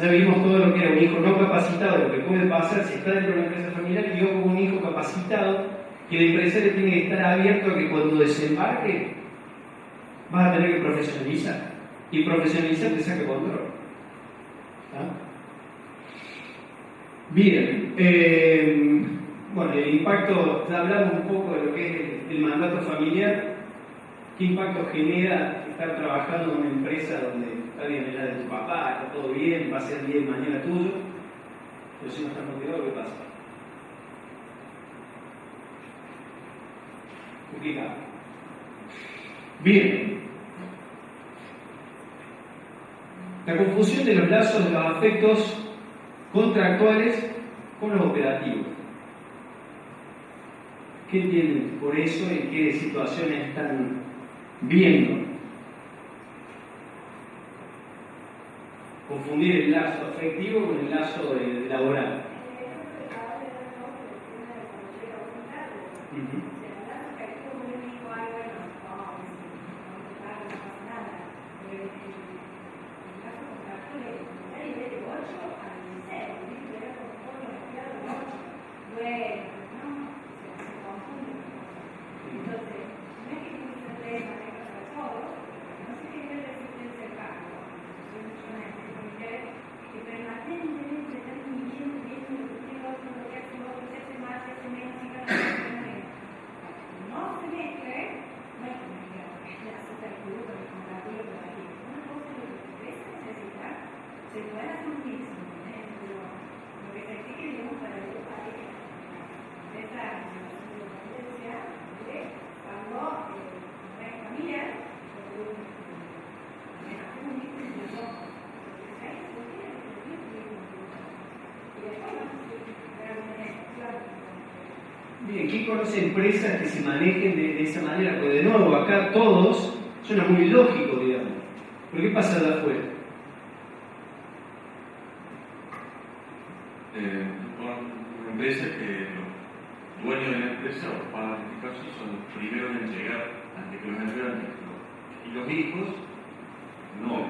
ya vimos todo lo que era un hijo no capacitado, lo que puede pasar si está dentro de una empresa familiar, y ojo con un hijo capacitado, que el empresario tiene que estar abierto a que cuando desembarque, vas a tener que profesionalizar. Y profesionalizar te saca control. ¿Ah? Bien. Bueno, el impacto, ya hablamos un poco de lo que es el mandato familiar. ¿Qué impacto genera estar trabajando en una empresa donde está bien la de tu papá, está todo bien, va a ser el día de mañana tuyo? Pero si no estás motivado, ¿qué pasa? Complicado. Bien. La confusión de los lazos de los afectos contractuales con los operativos. ¿Qué entienden por eso? ¿En qué situaciones están viendo? Confundir el lazo afectivo con el lazo laboral. Bien, ¿quién conoce empresas que se manejen de esa manera? Porque de nuevo, acá todos suena muy lógico, digamos. ¿Pero qué pasa de afuera? Una empresa que los dueños de la empresa, o los padres en este caso, son los primeros en llegar antes que los ayudantes. Y los hijos no,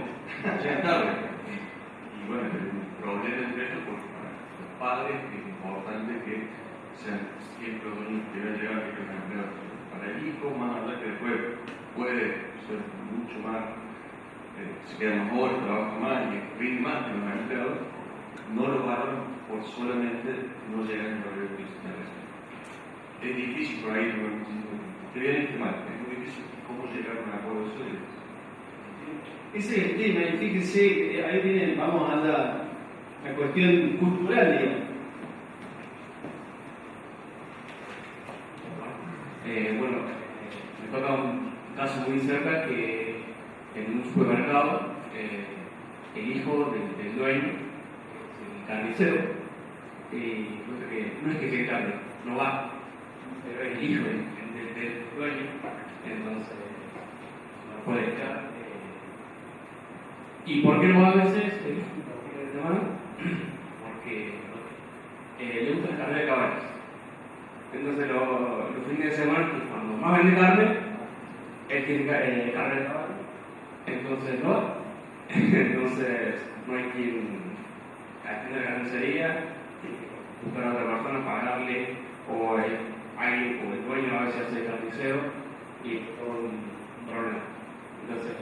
llegan tarde. Y bueno, el problema entre esto, porque para los padres es importante que sean siempre los dueños que deben llegar antes que los empleados. Para el hijo, más allá que después puede ser mucho más, se queda más horas, trabaja más y rinde más que los empleados, no lo valoran por solamente no llegar en el horario principal. Es difícil por ahí, que viene este mal, es muy difícil cómo llegar a un acuerdo de eso. Ese es el tema, y fíjense, ahí vienen, vamos allá la cuestión cultural, digamos. Bueno, me toca un caso muy cerca que en un supermercado el hijo del dueño, el carnicero, no es que se carne, no va, pero es el hijo del dueño, entonces no puede estar. ¿Y por qué no va a veces el hijo los fines de semana? Porque le gusta la carne de caballos. Entonces los fines de semana, cuando más vende carne, él tiene carne de caballo. Entonces no va. Entonces no hay quien atienda la carnicería, buscar a otra persona, pagarle, o el dueño a veces hace carnicero y es todo un problema. Entonces,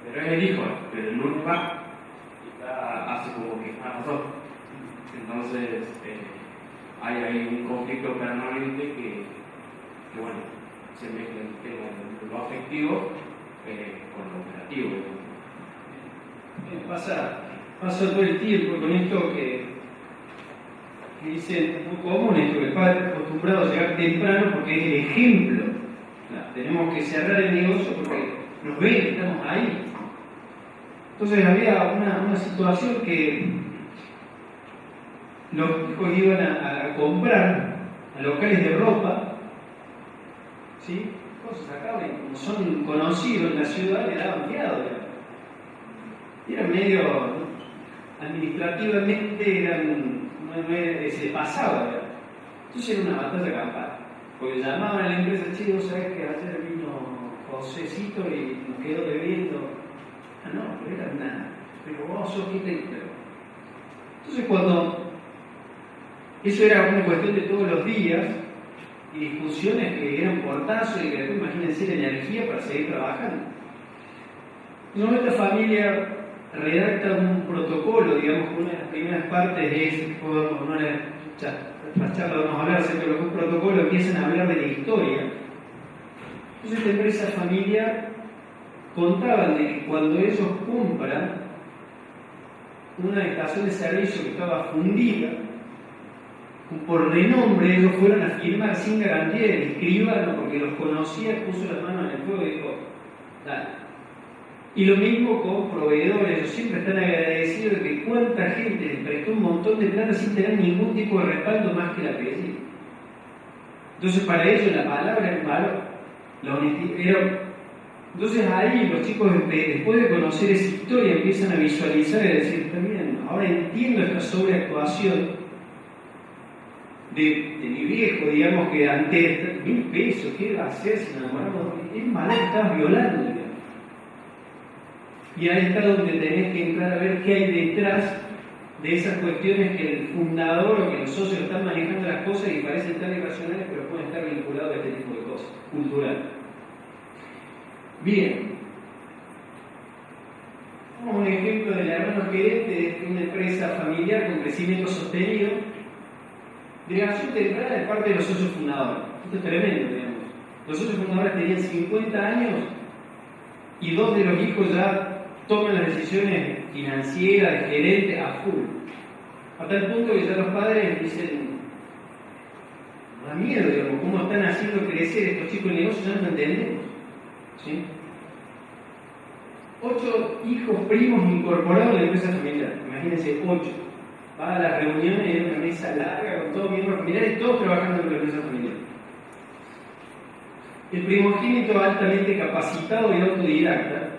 pero es el hijo, pero el lunes va y hace como que nada pasó. Entonces hay un conflicto permanente que bueno, se mezcla el tema de lo afectivo con lo operativo. Pasa todo el tiempo con esto que dicen, es muy común esto, que el padre está acostumbrado a llegar temprano porque es el ejemplo. Tenemos que cerrar el negocio porque nos ven, estamos ahí. Entonces había una situación que los hijos iban a comprar a locales de ropa, ¿sí? Cosas acá, como son conocidos en la ciudad, le daban miedo. Y eran medio, administrativamente, se pasaba. ¿Verdad? Entonces era una batalla campal. Porque llamaban a la empresa, che, vos sabés que ayer vino Josecito y nos quedó debiendo. Ah, no, pero era nada. Pero vos sos qué te. Entonces cuando eso era una cuestión de todos los días y discusiones que eran portazos y que después imagínense la energía para seguir trabajando. Entonces nuestra familia redacta un protocolo, digamos, una de las primeras partes es, la charla vamos a hablar acerca de lo que es un protocolo, empiezan a hablar de la historia. Entonces esta empresa familiar contaban de que cuando ellos compran una estación de servicio que estaba fundida, por renombre ellos fueron a firmar sin garantía del escribano porque los conocía, puso las manos en el fuego y dijo, dale. Y lo mismo con proveedores, ellos siempre están agradecidos de que cuánta gente les prestó un montón de plata sin tener ningún tipo de respaldo más que el apellido. Entonces para ellos la palabra es valor, la honestidad. Entonces ahí los chicos después de conocer esa historia empiezan a visualizar y a decir, está bien, ahora entiendo esta sobreactuación de mi viejo, digamos que ante 1.000 pesos, ¿qué va a hacer si nos enamoramos? Es malo que estabas violando, digamos. Y ahí está donde tenés que entrar a ver qué hay detrás de esas cuestiones que el fundador o que los socios están manejando las cosas y parecen tan irracionales, pero pueden estar vinculados a este tipo de cosas, cultural. Bien. Vamos a un ejemplo del hermano gerente de una empresa familiar con crecimiento sostenido. Delegación temprana de parte de los socios fundadores. Esto es tremendo, digamos. Los socios fundadores tenían 50 años y 2 de los hijos ya toman las decisiones financieras, de gerente, a full. A tal punto que ya los padres dicen, da miedo, digamos, cómo están haciendo crecer estos chicos el negocio, ya no lo entendemos. ¿Sí? 8 hijos primos incorporados en la empresa familiar. Imagínense, 8. Va a las reuniones y hay una mesa larga con todos miembros familiares, todos trabajando en la empresa familiar. El primogénito altamente capacitado y autodidacta.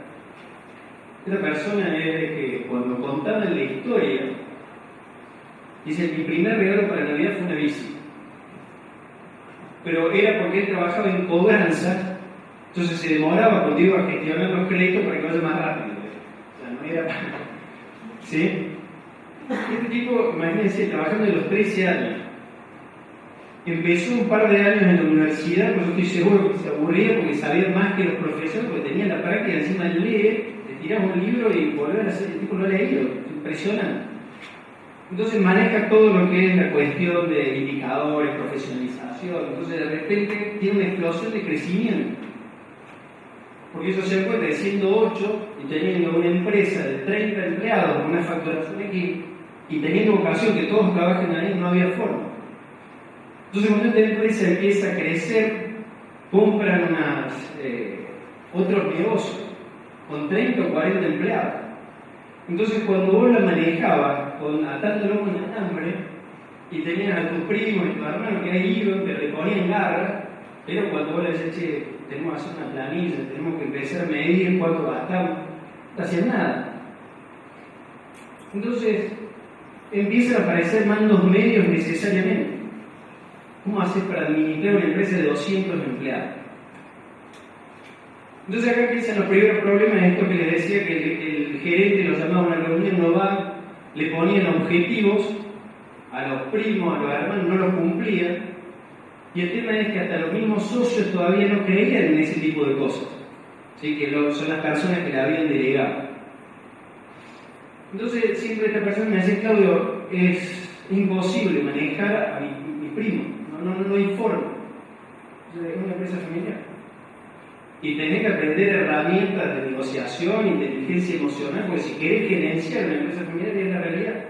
Esta persona es de que cuando contaban la historia, dice, mi primer regalo para Navidad fue una bici. Pero era porque él trabajaba en cobranza, entonces se demoraba cuando iba a gestionar los créditos para que vaya más rápido. O sea, no era... ¿Sí? Este tipo, imagínense, trabajando de los 13 años. Empezó un par de años en la universidad, pero yo estoy seguro que se aburría porque sabía más que los profesores, porque tenía la práctica, encima de leer, te tiraba un libro y volver a hacer, el tipo lo ha leído, es impresionante. Entonces maneja todo lo que es la cuestión de indicadores, profesionalización, entonces de repente tiene una explosión de crecimiento. Porque eso se encuentra siendo 8 y teniendo una empresa de 30 empleados con una facturación aquí, y teniendo vocación que todos trabajen ahí, no había forma. Entonces cuando esta empresa empieza a crecer, compran otros negocios con 30 o 40 empleados. Entonces cuando vos la manejabas atándolo con alambre y tenías a tu primo y tu hermano que ahí iban, te reponían garra, pero cuando vos le decías, che, tenemos que hacer una planilla, tenemos que empezar a medir cuánto gastamos, no hacían nada. Entonces empiezan a aparecer mandos medios necesariamente. ¿Cómo haces para administrar una empresa de 200 empleados? Entonces acá empiezan los primeros problemas, esto que les decía, que el gerente lo llamaba a una reunión, no va, le ponían objetivos a los primos, a los hermanos, no los cumplían, y el tema es que hasta los mismos socios todavía no creían en ese tipo de cosas, ¿sí? Que son las personas que le habían delegado. Entonces siempre esta persona me decía, Claudio, es imposible manejar a mi primo, no hay forma. Es una empresa familiar. Y tenés que aprender herramientas de negociación, inteligencia emocional, porque si querés gerenciar una empresa familiar es la realidad.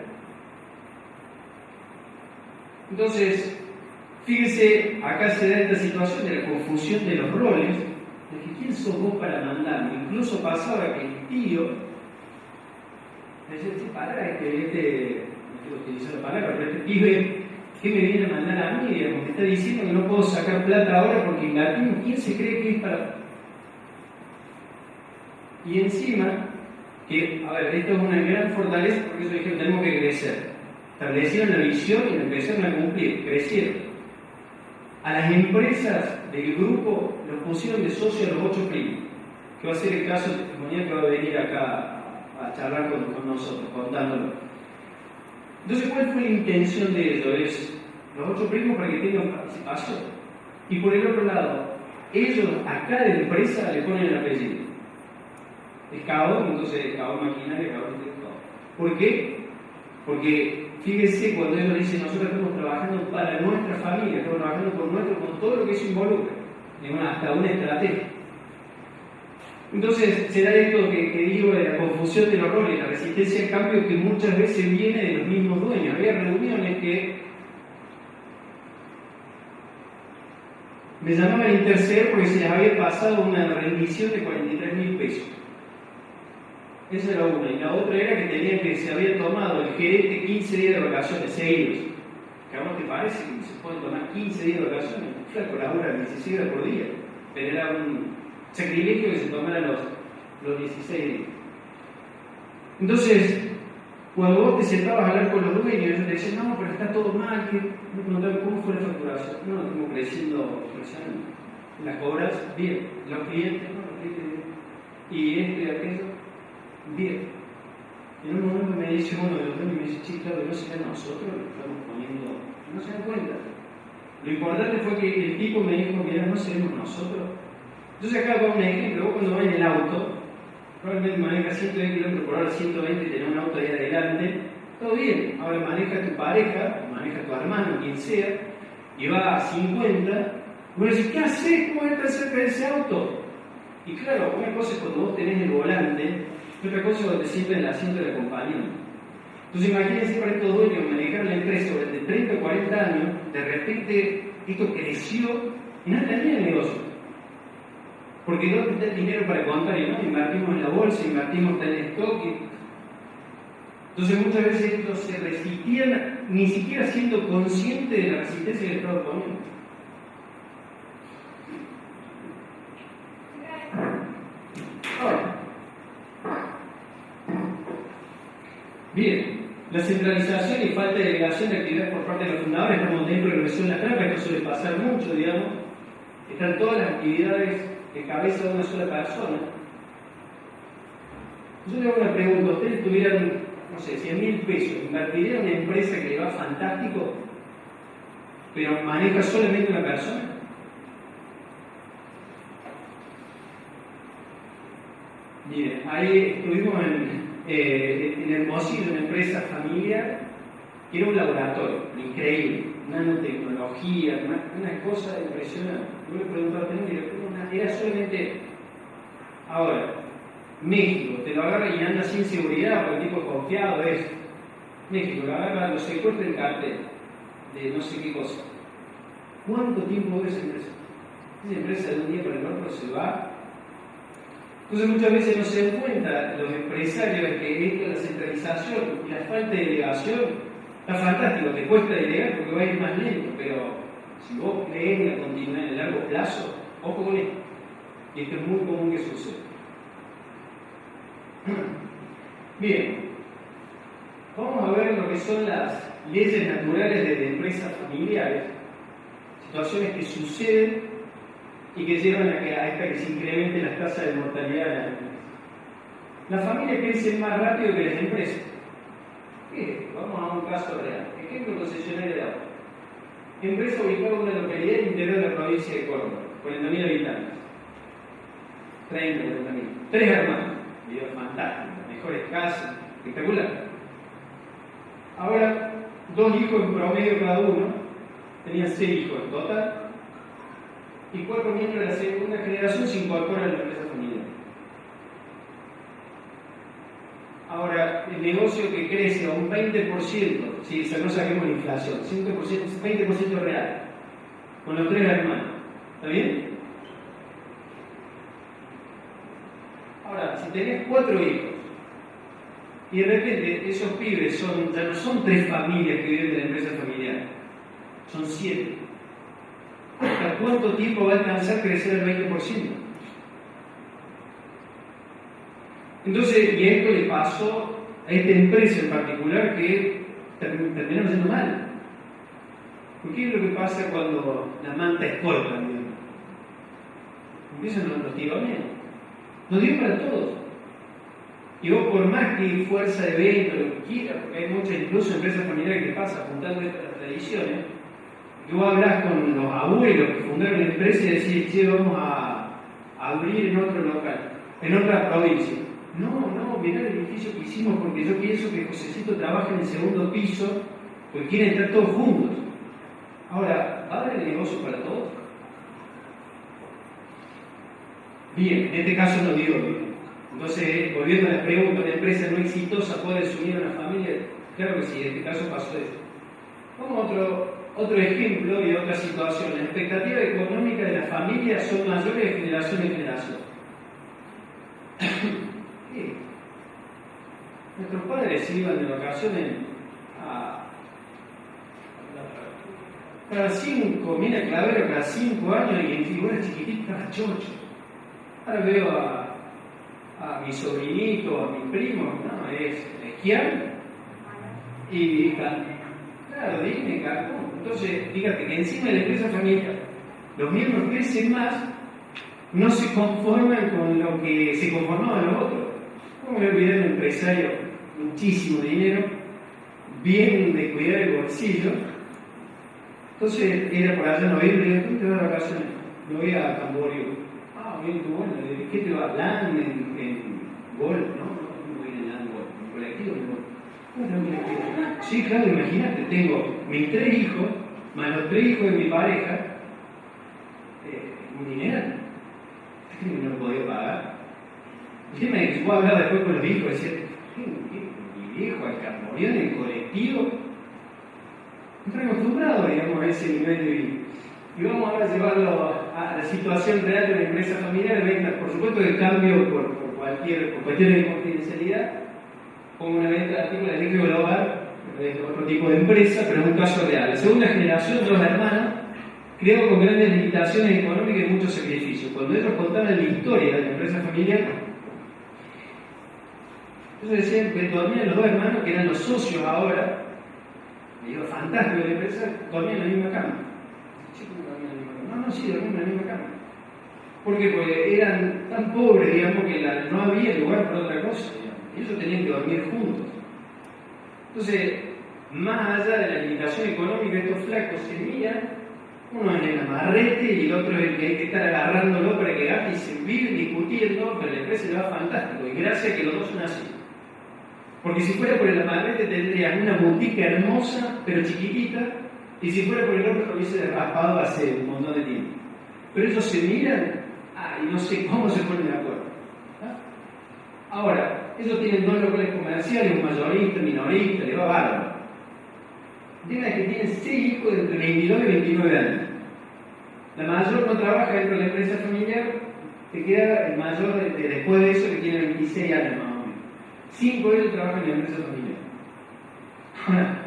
Entonces, fíjese, acá se da esta situación de la confusión de los roles, de que quién sos vos para mandarme. Incluso pasaba que el tío me decía, sí, pará, no quiero utilizar la palabra, pero este pibe, ¿qué me viene a mandar a mí? Digamos, me está diciendo que no puedo sacar plata ahora porque invertimos. ¿Quién se cree que es para...? Y encima, a ver, esto es una gran fortaleza porque eso dijeron, tenemos que crecer. Establecieron la visión y la empezaron a cumplir, crecieron. A las empresas del grupo los pusieron de socio a los 8 primos, que va a ser el caso testimonial que va a venir acá a charlar con nosotros, contándolo. Entonces, ¿cuál fue la intención de ello? Es los 8 primos para que tengan participación. Y por el otro lado, ellos a cada empresa le ponen el apellido. Es Cabo, entonces Cabo Maquinaria, Cabo Arquitecto. ¿Por qué? Porque fíjense cuando ellos dicen, nosotros estamos trabajando para nuestra familia, estamos trabajando con todo lo que eso involucra, hasta una estrategia. Entonces se da esto que digo de la confusión de los roles, la resistencia al cambio que muchas veces viene de los mismos dueños. Había reuniones que me llamaban a interceder porque se les había pasado una rendición de 43.000 pesos. Esa era una. Y la otra era que se había tomado el gerente 15 días de vacaciones seguidos. ¿Que a vos te parece que se pueden tomar 15 días de vacaciones? Flaco, la hora 16 horas por día. Pero era un sacrilegio que se tomaran los 16 días. Entonces, cuando vos te sentabas a hablar con los dueños, ellos te decían, no, pero está todo mal, me preguntaban cómo fue la facturación. No, estamos creciendo impresionante. Las cobras, bien. Los clientes, no, los clientes bien. Y y aquello, bien. En un momento me dice uno de los dueños, me dice, sí, claro, no será nosotros lo que estamos poniendo, no se dan cuenta. Lo importante fue que el tipo me dijo, mira, no seremos nosotros. Entonces acá va un ejemplo, vos cuando vas en el auto, probablemente manejas 120 km por hora, 120 y tenés un auto ahí adelante, todo bien. Ahora maneja tu pareja, maneja tu hermano, quien sea, y va a 50, y vos decís, ¿qué haces? ¿Cómo estás cerca de ese auto? Y claro, una cosa es cuando vos tenés el volante, y otra cosa es cuando te sientas en el asiento del acompañante. Entonces imagínense para estos dueños manejar la empresa durante 30 o 40 años, de repente esto creció y no tenía negocio. Porque no tenés dinero para contar, y no, invertimos en la bolsa, invertimos en el stock. Entonces muchas veces estos se resistían, ni siquiera siendo conscientes de la resistencia que estaban poniendo. Bien, la centralización y falta de delegación de actividades por parte de los fundadores, estamos dentro de la regresión de la trampa, esto suele pasar mucho, digamos. Están todas las actividades de cabeza de una sola persona. Yo le hago una pregunta, ustedes tuvieran, no sé, 100.000 pesos, ¿invertirían en una empresa que le va fantástico, pero maneja solamente una persona? Bien, ahí estuvimos en Hermosillo, una empresa familiar, que era un laboratorio, increíble, nanotecnología, una cosa impresionante. Yo le preguntaba a usted, era solamente. Ahora, México, te lo agarra y anda sin seguridad porque el tipo confiado es. México, lo agarra, lo secuestra en cartel de no sé qué cosa. ¿Cuánto tiempo dura esa empresa? Esa empresa de un día para el otro se va. Entonces muchas veces no se dan cuenta los empresarios que esto, la centralización y la falta de delegación está fantástico, te cuesta delegar porque va a ir más lento, pero si vos crees en la continuidad en el largo plazo, ojo con esto. Y esto es muy común que suceda. Bien, vamos a ver lo que son las leyes naturales de empresas familiares, situaciones que suceden y que llevan a esta que se incremente las tasas de mortalidad de las empresas. Las familias crecen más rápido que las empresas. ¿Qué? Vamos a un caso real. Ejemplo, concesionario de autos. Empresa ubicada en una localidad interior de la provincia de Córdoba, 40.000 habitantes. 30, 40.000. 3 hermanos. Video fantástico, mejores casas, espectacular. Ahora, 2 hijos en promedio cada uno, tenían 6 hijos en total, y 4 miembros de la segunda generación se incorporan a la empresa familiar. Ahora, el negocio que crece a un 20%, si no saquemos la inflación, 20% real, con los 3 hermanos, ¿está bien? Ahora, si tenés 4 hijos, y de repente esos pibes ya no son 3 familias que viven de la empresa familiar, son 7. ¿Hasta cuánto tiempo va a alcanzar crecer el 20%? Entonces, y esto le pasó a esta empresa en particular que terminaron yendo mal. ¿Por qué es lo que pasa cuando la manta es corta? Digamos? Empiezan los tironeos. Nos dio para todos. Y vos, por más que fuerza de venta, lo que quieras, porque hay muchas incluso empresas familiares que pasa juntando estas tradiciones, que vos hablás con los abuelos que fundaron la empresa y decís, che, vamos a abrir en otro local, en otra provincia. No, mirá el edificio que hicimos porque yo pienso que Josecito trabaja en el segundo piso porque quieren estar todos juntos. Ahora, ¿va a haber el negocio para todos? Bien, en este caso no digo bien. Entonces, volviendo a la pregunta, ¿una empresa no exitosa puede desunir a una familia? Claro que sí, en este caso pasó eso. Vamos a otro ejemplo y otra situación. La expectativa económica de las familias son mayores de generación en generación. ¿Qué? Nuestros padres iban de vacaciones cada 5, mira Clavero, cada 5 años y en figuras chiquititas, chocho. Ahora veo a mi sobrinito, a mi primo, no, es esquiar y claro, Disney, Cancún. Entonces, fíjate que encima de la empresa familiar, los miembros crecen más, no se conforman con lo que se conformaban los otros. ¿Cómo me voy a olvidar de un empresario, muchísimo dinero, bien de cuidar el bolsillo? Entonces, era por allá en noviembre, y digo, ¿tú te vas de vacaciones? Me voy a Camboriú. Bien, bueno, ¿qué te va? ¿LAN en golf? No voy en LAN golf, en colectivo no. Sí, claro, imagínate, tengo mis 3 hijos, más los 3 hijos de mi pareja, un dinero. ¿Qué crees que no lo podía pagar? El tema es que si vos hablabas después con los hijos, decías, mi viejo al Camboriú en el colectivo, no estoy acostumbrado, digamos, a ese nivel de vida. Y vamos ahora a llevarlo a la situación real de una empresa familiar. Por supuesto que el cambio por cuestiones de confidencialidad, como una venta de artículos de eléctrico del hogar, es otro tipo de empresa, pero es un caso real. La segunda generación de los hermanos creó con grandes limitaciones económicas y muchos sacrificios. Cuando ellos contaban la historia de la empresa familiar, entonces decían que dormían los 2 hermanos, que eran los socios ahora, y digo, fantástico de la empresa, dormían en la misma cama. Sí, dormían en la misma cama. ¿Por qué? Porque eran tan pobres, digamos, que no había lugar para otra cosa, digamos. Y ellos tenían que dormir juntos. Entonces, más allá de la limitación económica, estos flacos se miran, uno en el amarrete y el otro es el que hay que estar agarrándolo para que gaste y se viven discutiendo, pero la empresa le va fantástico. Y gracias a que los dos son así. Porque si fuera por el amarrete tendrían una boutique hermosa, pero chiquitita, y si fuera por el otro lo hubiese raspado hace un montón de tiempo. Pero ellos se miran y no sé cómo se ponen de acuerdo. Ahora, ellos tienen 2 locales comerciales, un mayorista, minorista, le va bárbaro. El tema es que tienen 6 hijos de entre 22 y 29 años. La mayor no trabaja dentro de la empresa familiar, te queda el mayor después de eso que tiene 26 años más o menos. 5 de ellos trabajan en la empresa familiar. Ahora,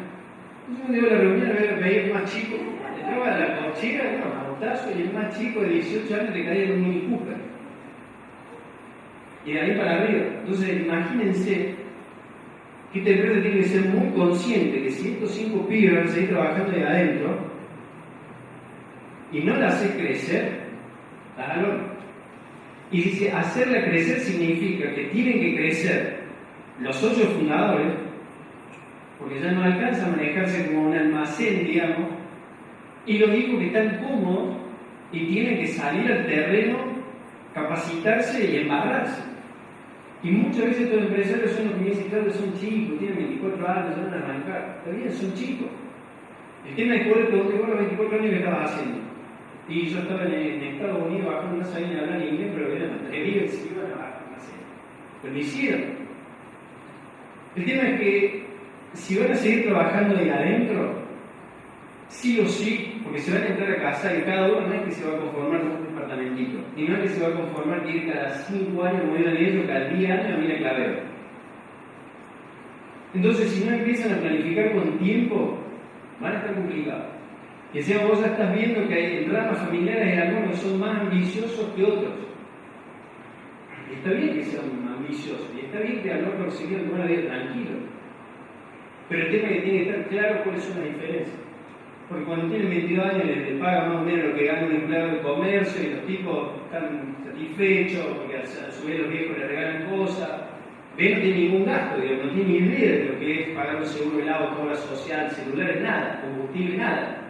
yo me llevo a la reunión, veía el más chico, entraba a la cochera, no, agotazo, y el más chico de 18 años te caía en un Mini Cooper. Y de ahí para arriba. Entonces, imagínense que esta empresa tiene que ser muy consciente que si estos 5 pibes van a seguir trabajando de adentro y no la haces crecer, la jalón. Y si hacerla crecer significa que tienen que crecer los socios fundadores, porque ya no alcanza a manejarse como un almacén, digamos, y los hijos que están cómodos y tienen que salir al terreno, capacitarse y embarrarse. Y muchas veces estos empresarios son los que me dicen, claro, son chicos, tienen 24 años, ya van a arrancar. Está bien, son chicos. El tema es que vos le pregunté, vos a los 24 años, ¿qué estabas haciendo? Y yo estaba en Estados Unidos, bajando, no sabían hablar inglés, pero eran atrevidos y se iban a bajar, no sé. Pero lo hicieron. El tema es que si van a seguir trabajando ahí adentro, sí o sí, porque se van a entrar a casar y cada uno no es que se va a conformar con un departamentito, y no es que se va a conformar que ir cada 5 años, como iban ellos, cada 10 años a Mina Clavero. Entonces, si no empiezan a planificar con tiempo, van a estar complicados. Que sea, vos ya estás viendo que hay en ramas familiares hay algunos que son más ambiciosos que otros. Y está bien que sean ambiciosos, y está bien que a lo mejor se quieran tomar la vida tranquilo. Pero el tema es que tiene que estar claro cuáles son las diferencias. Porque cuando tienen 22 años les pagan más o menos lo que gana un empleado de comercio y los tipos están satisfechos porque a su vez los viejos les regalan cosas. Ven, no tiene ningún gasto, digamos, no tiene ni idea de lo que es pagar un seguro del auto, obra social, celulares, nada, combustible, nada.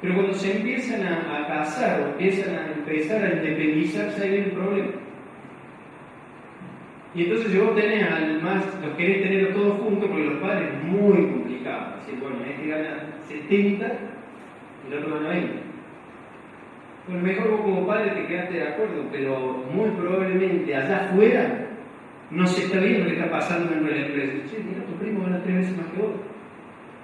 Pero cuando se empiezan a casar o empiezan a empezar a independizarse, ahí viene el problema. Y entonces vos tenés los querés tener todos juntos porque los padres es muy complicado. Decir, bueno, este gana 70 y el otro gana 20. Pues mejor vos como padre te quedaste de acuerdo, pero muy probablemente allá afuera no se está viendo lo que está pasando dentro de la empresa. Che, mira, tu primo gana 3 veces más que vos.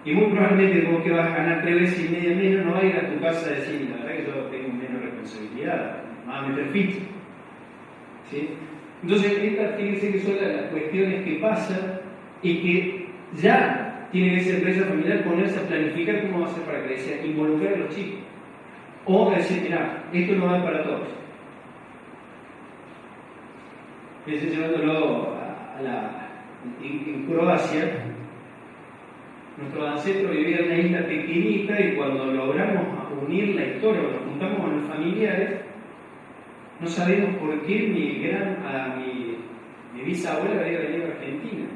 Y muy probablemente vos que vas a ganar 3 veces y media menos, no vas a ir a tu casa a decir, la verdad que yo tengo menos responsabilidad, me vas a meter ficha. ¿Sí? Entonces, estas fíjense que son las cuestiones que pasan y que ya tiene que esa empresa familiar ponerse a planificar cómo va a ser para crecer, involucrar a los chicos. O decir, mira, esto no va para todos. Estoy llevándolo en Croacia. Nuestros ancestros vivían en una isla pequeñita y cuando logramos unir la historia, o nos juntamos con los familiares, no sabemos por qué mi bisabuela había venido a Argentina.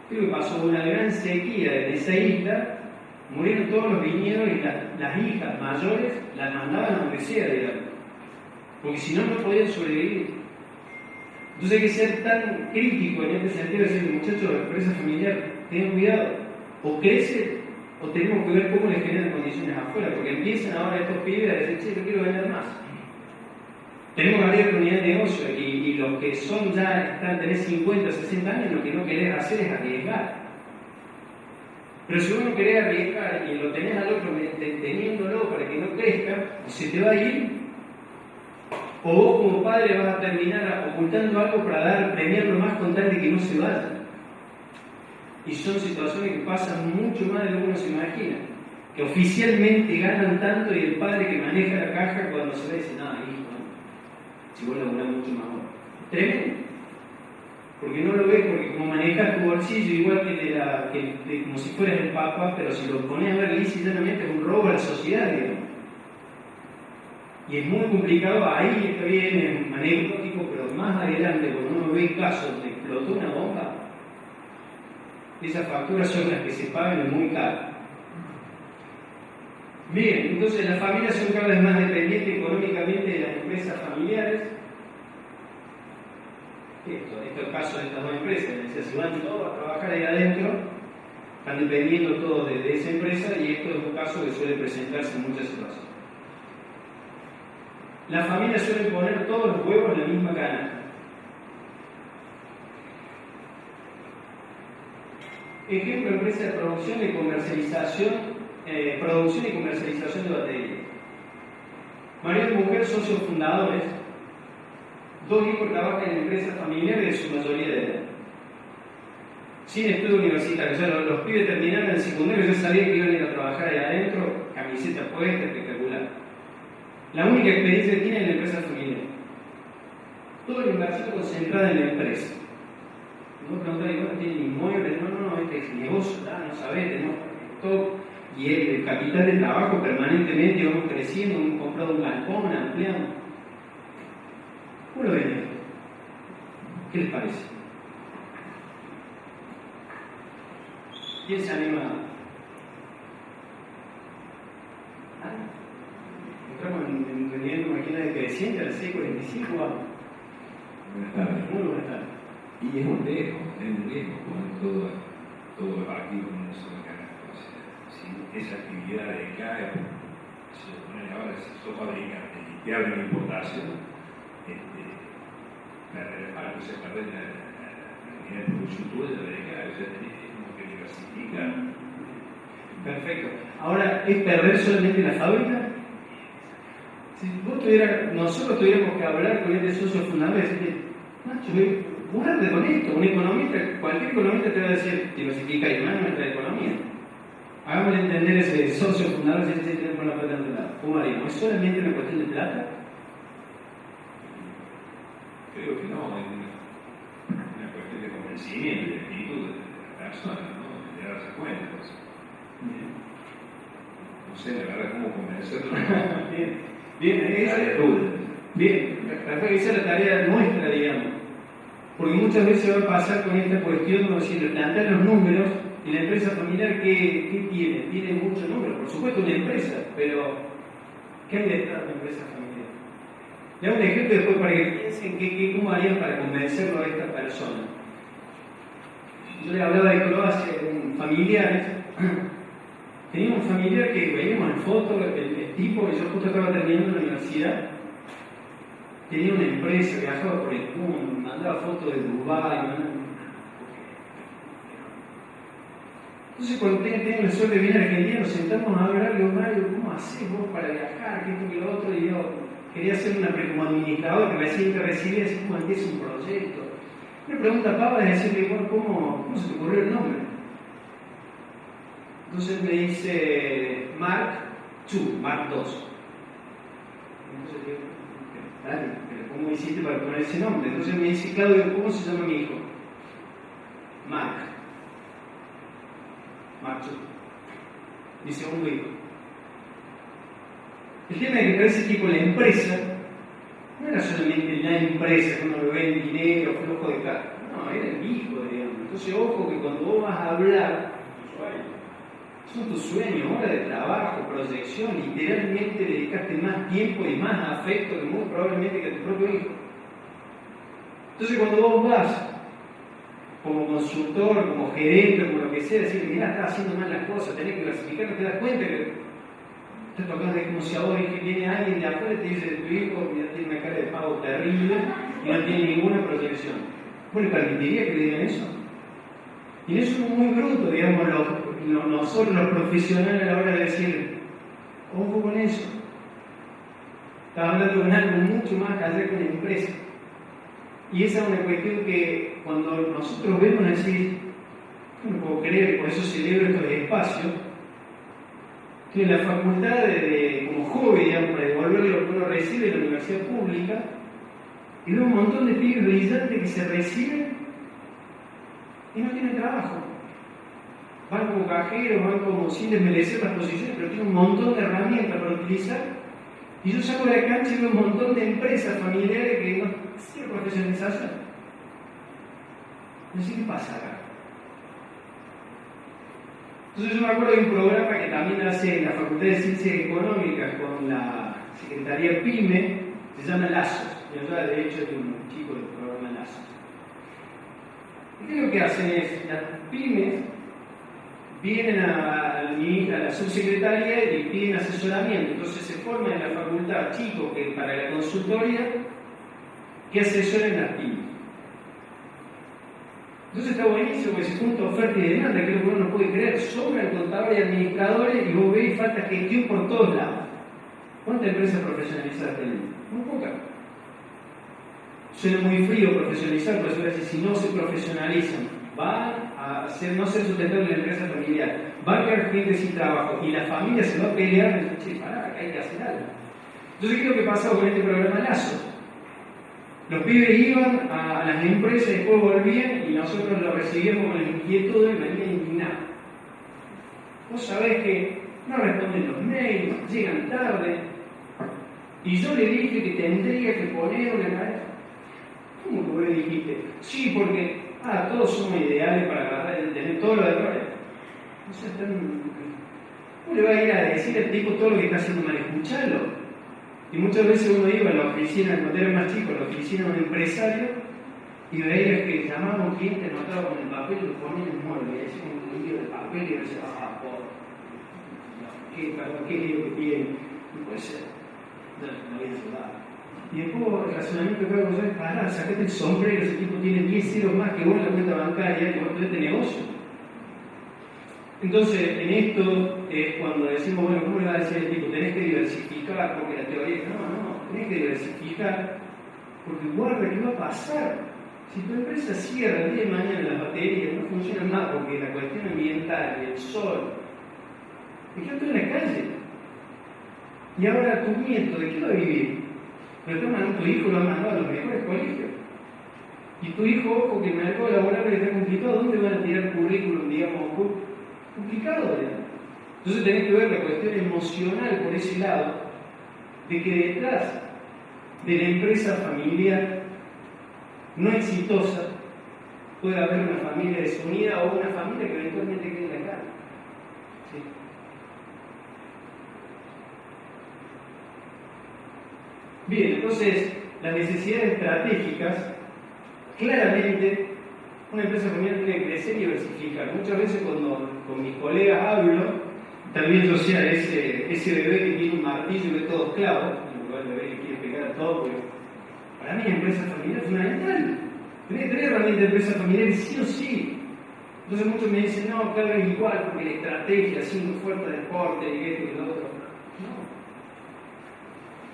Creo que pasó una gran sequía en esa isla, murieron todos los viñedos y las hijas mayores las mandaban a donde sea, digamos, porque si no, no podían sobrevivir. Entonces hay que ser tan crítico en este sentido, de decir, muchachos, la empresa familiar, tengan cuidado, o crece o tenemos que ver cómo les generan condiciones afuera, porque empiezan ahora estos pibes a decir, che, yo quiero vender más. Tenemos que abrir unidad de negocio y los que son ya, tenés 50, 60 años, lo que no querés hacer es arriesgar. Pero si uno querés arriesgar y lo tenés al otro teniéndolo para que no crezca, o se te va a ir, o vos como padre vas a terminar ocultando algo para premiarlo más con tal de que no se vaya. Y son situaciones que pasan mucho más de lo que uno se imagina. Que oficialmente ganan tanto y el padre que maneja la caja cuando se ve dice, no, hijo, si vos laburás mucho más ahora. Tremendo. Porque no lo ves, porque como manejas tu bolsillo igual que como si fueras el papá, pero si lo pones a ver lisa y llanamente es un robo a la sociedad, digamos. Y es muy complicado, ahí está bien, es anecdótico, pero más adelante, cuando uno ve casos donde explotó una bomba, esas facturas son las que se pagan muy caras. Bien, entonces las familias son cada vez más dependientes económicamente de las empresas familiares. Esto es el caso de estas dos empresas, se van todos a trabajar ahí adentro, están dependiendo todos de esa empresa y esto es un caso que suele presentarse en muchas situaciones. Las familias suelen poner todos los huevos en la misma canasta. Ejemplo, empresa de producción y comercialización, producción y comercialización de baterías. Marido y mujer, socios fundadores. 2 hijos trabajan en empresas familiares de su mayoría de edad. Sin estudio universitario. O sea, los pibes terminaron el secundario, ya sabían que iban a ir a trabajar ahí adentro, camiseta puesta, espectacular. La única experiencia que tienen es la empresa familiar. Toda la inversión concentrada en la empresa. No preguntáis, bueno, tienen inmuebles, no, este es negocio, no sabés, tenemos todo. Y el capital de trabajo permanentemente, vamos creciendo, hemos comprado un galpón, ampliamos. ¿Cómo lo ven esto? ¿Qué les parece? ¿Quién se anima? Entramos en nivel de máquina decreciente a las 6:45, vamos. Buenas tardes. Muy buenas tardes. Y es un riesgo, cuando todo es partido con una sola canasta. O sea, si esa actividad decae, se supone ahora si sos fabricante y te abre una importación, algo se pierde la unidad de producción tuya de decae, o sea, tenés que diversificar. Perfecto. Ahora, ¿es perder solamente la fábrica? Si nosotros tuviéramos que hablar con este socio fundador y decirle, Nacho, curarte con esto, un economista, cualquier economista te va a decir, diversifica y más nuestra economía. Hagámosle entender ese socio fundador si se tiene con la plata en el lado. ¿Cómo haríamos? ¿Es solamente una cuestión de plata? Creo que no, es una cuestión de convencimiento, de actitud de la persona, ¿no? De darse cuenta. Pues. No sé, la verdad, cómo convencerlo. Bien, perfecto, esa es la tarea nuestra, digamos. Porque muchas veces va a pasar con esta cuestión, como si plantear los números, y la empresa familiar, ¿qué tiene? Tiene muchos números, por supuesto una empresa, pero ¿qué hay detrás de una empresa familiar? Le hago un ejemplo después para que piensen cómo harían para convencerlo a esta persona. Yo le hablaba de Croacia con familiares. Tenía un familiar que veíamos en foto, el tipo que yo justo estaba terminando la universidad, tenía una empresa, viajaba por el mundo, mandaba fotos de Dubái. Entonces, cuando tengo la suerte de venir a Argentina, nos sentamos a hablar, digo, Mario, ¿cómo haces vos para viajar? ¿Qué esto que lo otro? Y yo quería hacer como administrador, que recién te recibía, así como es un proyecto. Me pregunta Pablo, es decirle, bueno, ¿cómo se te ocurrió el nombre? Entonces me dice Mark II, Mark II. Entonces yo, dale, pero ¿cómo hiciste para poner ese nombre? Entonces me dice, Claudio, ¿cómo se llama mi hijo? Mark. Mark II. Mi segundo hijo. El tema es que para ese tipo la empresa no era solamente la empresa que uno lo ve en dinero, flujo de caja. No, era el hijo, digamos. Entonces, ojo que cuando vos vas a hablar, son tus sueños, horas de trabajo, proyección, literalmente dedicaste más tiempo y más afecto que muy probablemente que a tu propio hijo. Entonces cuando vos vas como consultor, como gerente, como lo que sea, decir, mirá, estás haciendo mal las cosas, tenés que clasificar, no te das cuenta que estás tocando de como si ahora viene alguien de afuera y te dice, tu hijo mira, tiene una cara de pavo terrible y no tiene ninguna proyección. ¿Vos le permitiría que le digan eso? Y eso es muy bruto, digamos, nosotros los profesionales a la hora de decir, ojo con eso. Estaba hablando con algo mucho más allá con la empresa. Y esa es una cuestión que cuando nosotros vemos decir, no puedo creer, por eso celebro estos espacios, tiene la facultad como hobby, digamos, para devolverle lo que uno recibe en la universidad pública, y veo un montón de pibes brillantes que se reciben y no tienen trabajo. Van como cajeros, van como sin desmerecer las posiciones, pero tienen un montón de herramientas para utilizar. Y yo salgo de la cancha y veo un montón de empresas familiares que no tienen profesionalización. No sé qué pasa acá. Entonces yo me acuerdo de un programa que también hace la Facultad de Ciencias Económicas con la Secretaría PYME, se llama Lazos. Y allá de hecho de un chico del programa Lazos. ¿Y qué es lo que hacen? Es las pymes vienen a la subsecretaría y piden asesoramiento. Entonces se forman en la facultad chicos que para la consultoría que asesoren las pymes. Entonces está buenísimo porque se junta oferta y demanda, que es lo que uno no puede creer. Sobran contadores y administradores y vos veis falta gestión por todos lados. ¿Cuántas empresas profesionalizadas tenemos? Muy pocas. Suena muy frío profesionalizar, pero eso es decir, si no se profesionalizan, van a no ser sustentable la empresa familiar, va a quedar gente sin trabajo y la familia se va a pelear y dice, che, pará, acá hay que hacer algo. Entonces, ¿qué es lo que pasó con este programa Lazo? Los pibes iban a las empresas y después volvían y nosotros los recibíamos con la inquietud y venían indignados. Vos sabés que no responden los mails, llegan tarde. Y yo le dije que tendría que poner una cara. ¿Cómo que vos le dijiste? Sí, porque todos somos ideales para agarrar el tener todos los errores. O sea, ¿cómo le va a ir a decir al tipo todo lo que está haciendo mal? Escuchalo. Y muchas veces uno iba a la oficina, cuando era más chico, a la oficina de un empresario, y veías que llamaban a un cliente, anotaba con el papel y lo ponían en el mueble, y hacían un lío de papel y decía, ¿qué lío que tiene? No puede ser. No voy a ayudar. Y después el razonamiento que hago es, pará, sacate el sombrero, ese tipo tiene 10 ceros más que vos en la cuenta bancaria, que vos tenés este negocio. Entonces, en esto es cuando decimos, bueno, ¿cómo le va a decir el tipo? Tenés que diversificar, porque la teoría es, no, tenés que diversificar, porque guarda, ¿qué va a pasar? Si tu empresa cierra el día de mañana las baterías, no funcionan más porque la cuestión ambiental, el sol, me quedo todo en la calle. Y ahora tu nieto, ¿de qué va a vivir? Pero tu hijo lo ha mandado a los mejores colegios. Y tu hijo, ojo, que el mercado laboral está complicado, ¿dónde van a tirar currículum, digamos, complicado, ¿verdad? Entonces tenés que ver la cuestión emocional por ese lado, de que detrás de la empresa familiar no exitosa puede haber una familia desunida o una familia que eventualmente quede en la calle. ¿Sí? Bien, entonces las necesidades estratégicas, claramente una empresa familiar tiene que crecer y diversificar. Muchas veces cuando con mis colegas hablo, también yo sea ese bebé que tiene un martillo y ve todos clavos, en lugar del bebé que quiere pegar a todo, porque para mí la empresa familiar es fundamental. Tenés que tener herramientas de empresa familiar sí o sí. Entonces muchos me dicen, no, claro, es igual, porque la estrategia, haciendo fuerte deporte y esto y lo otro. No.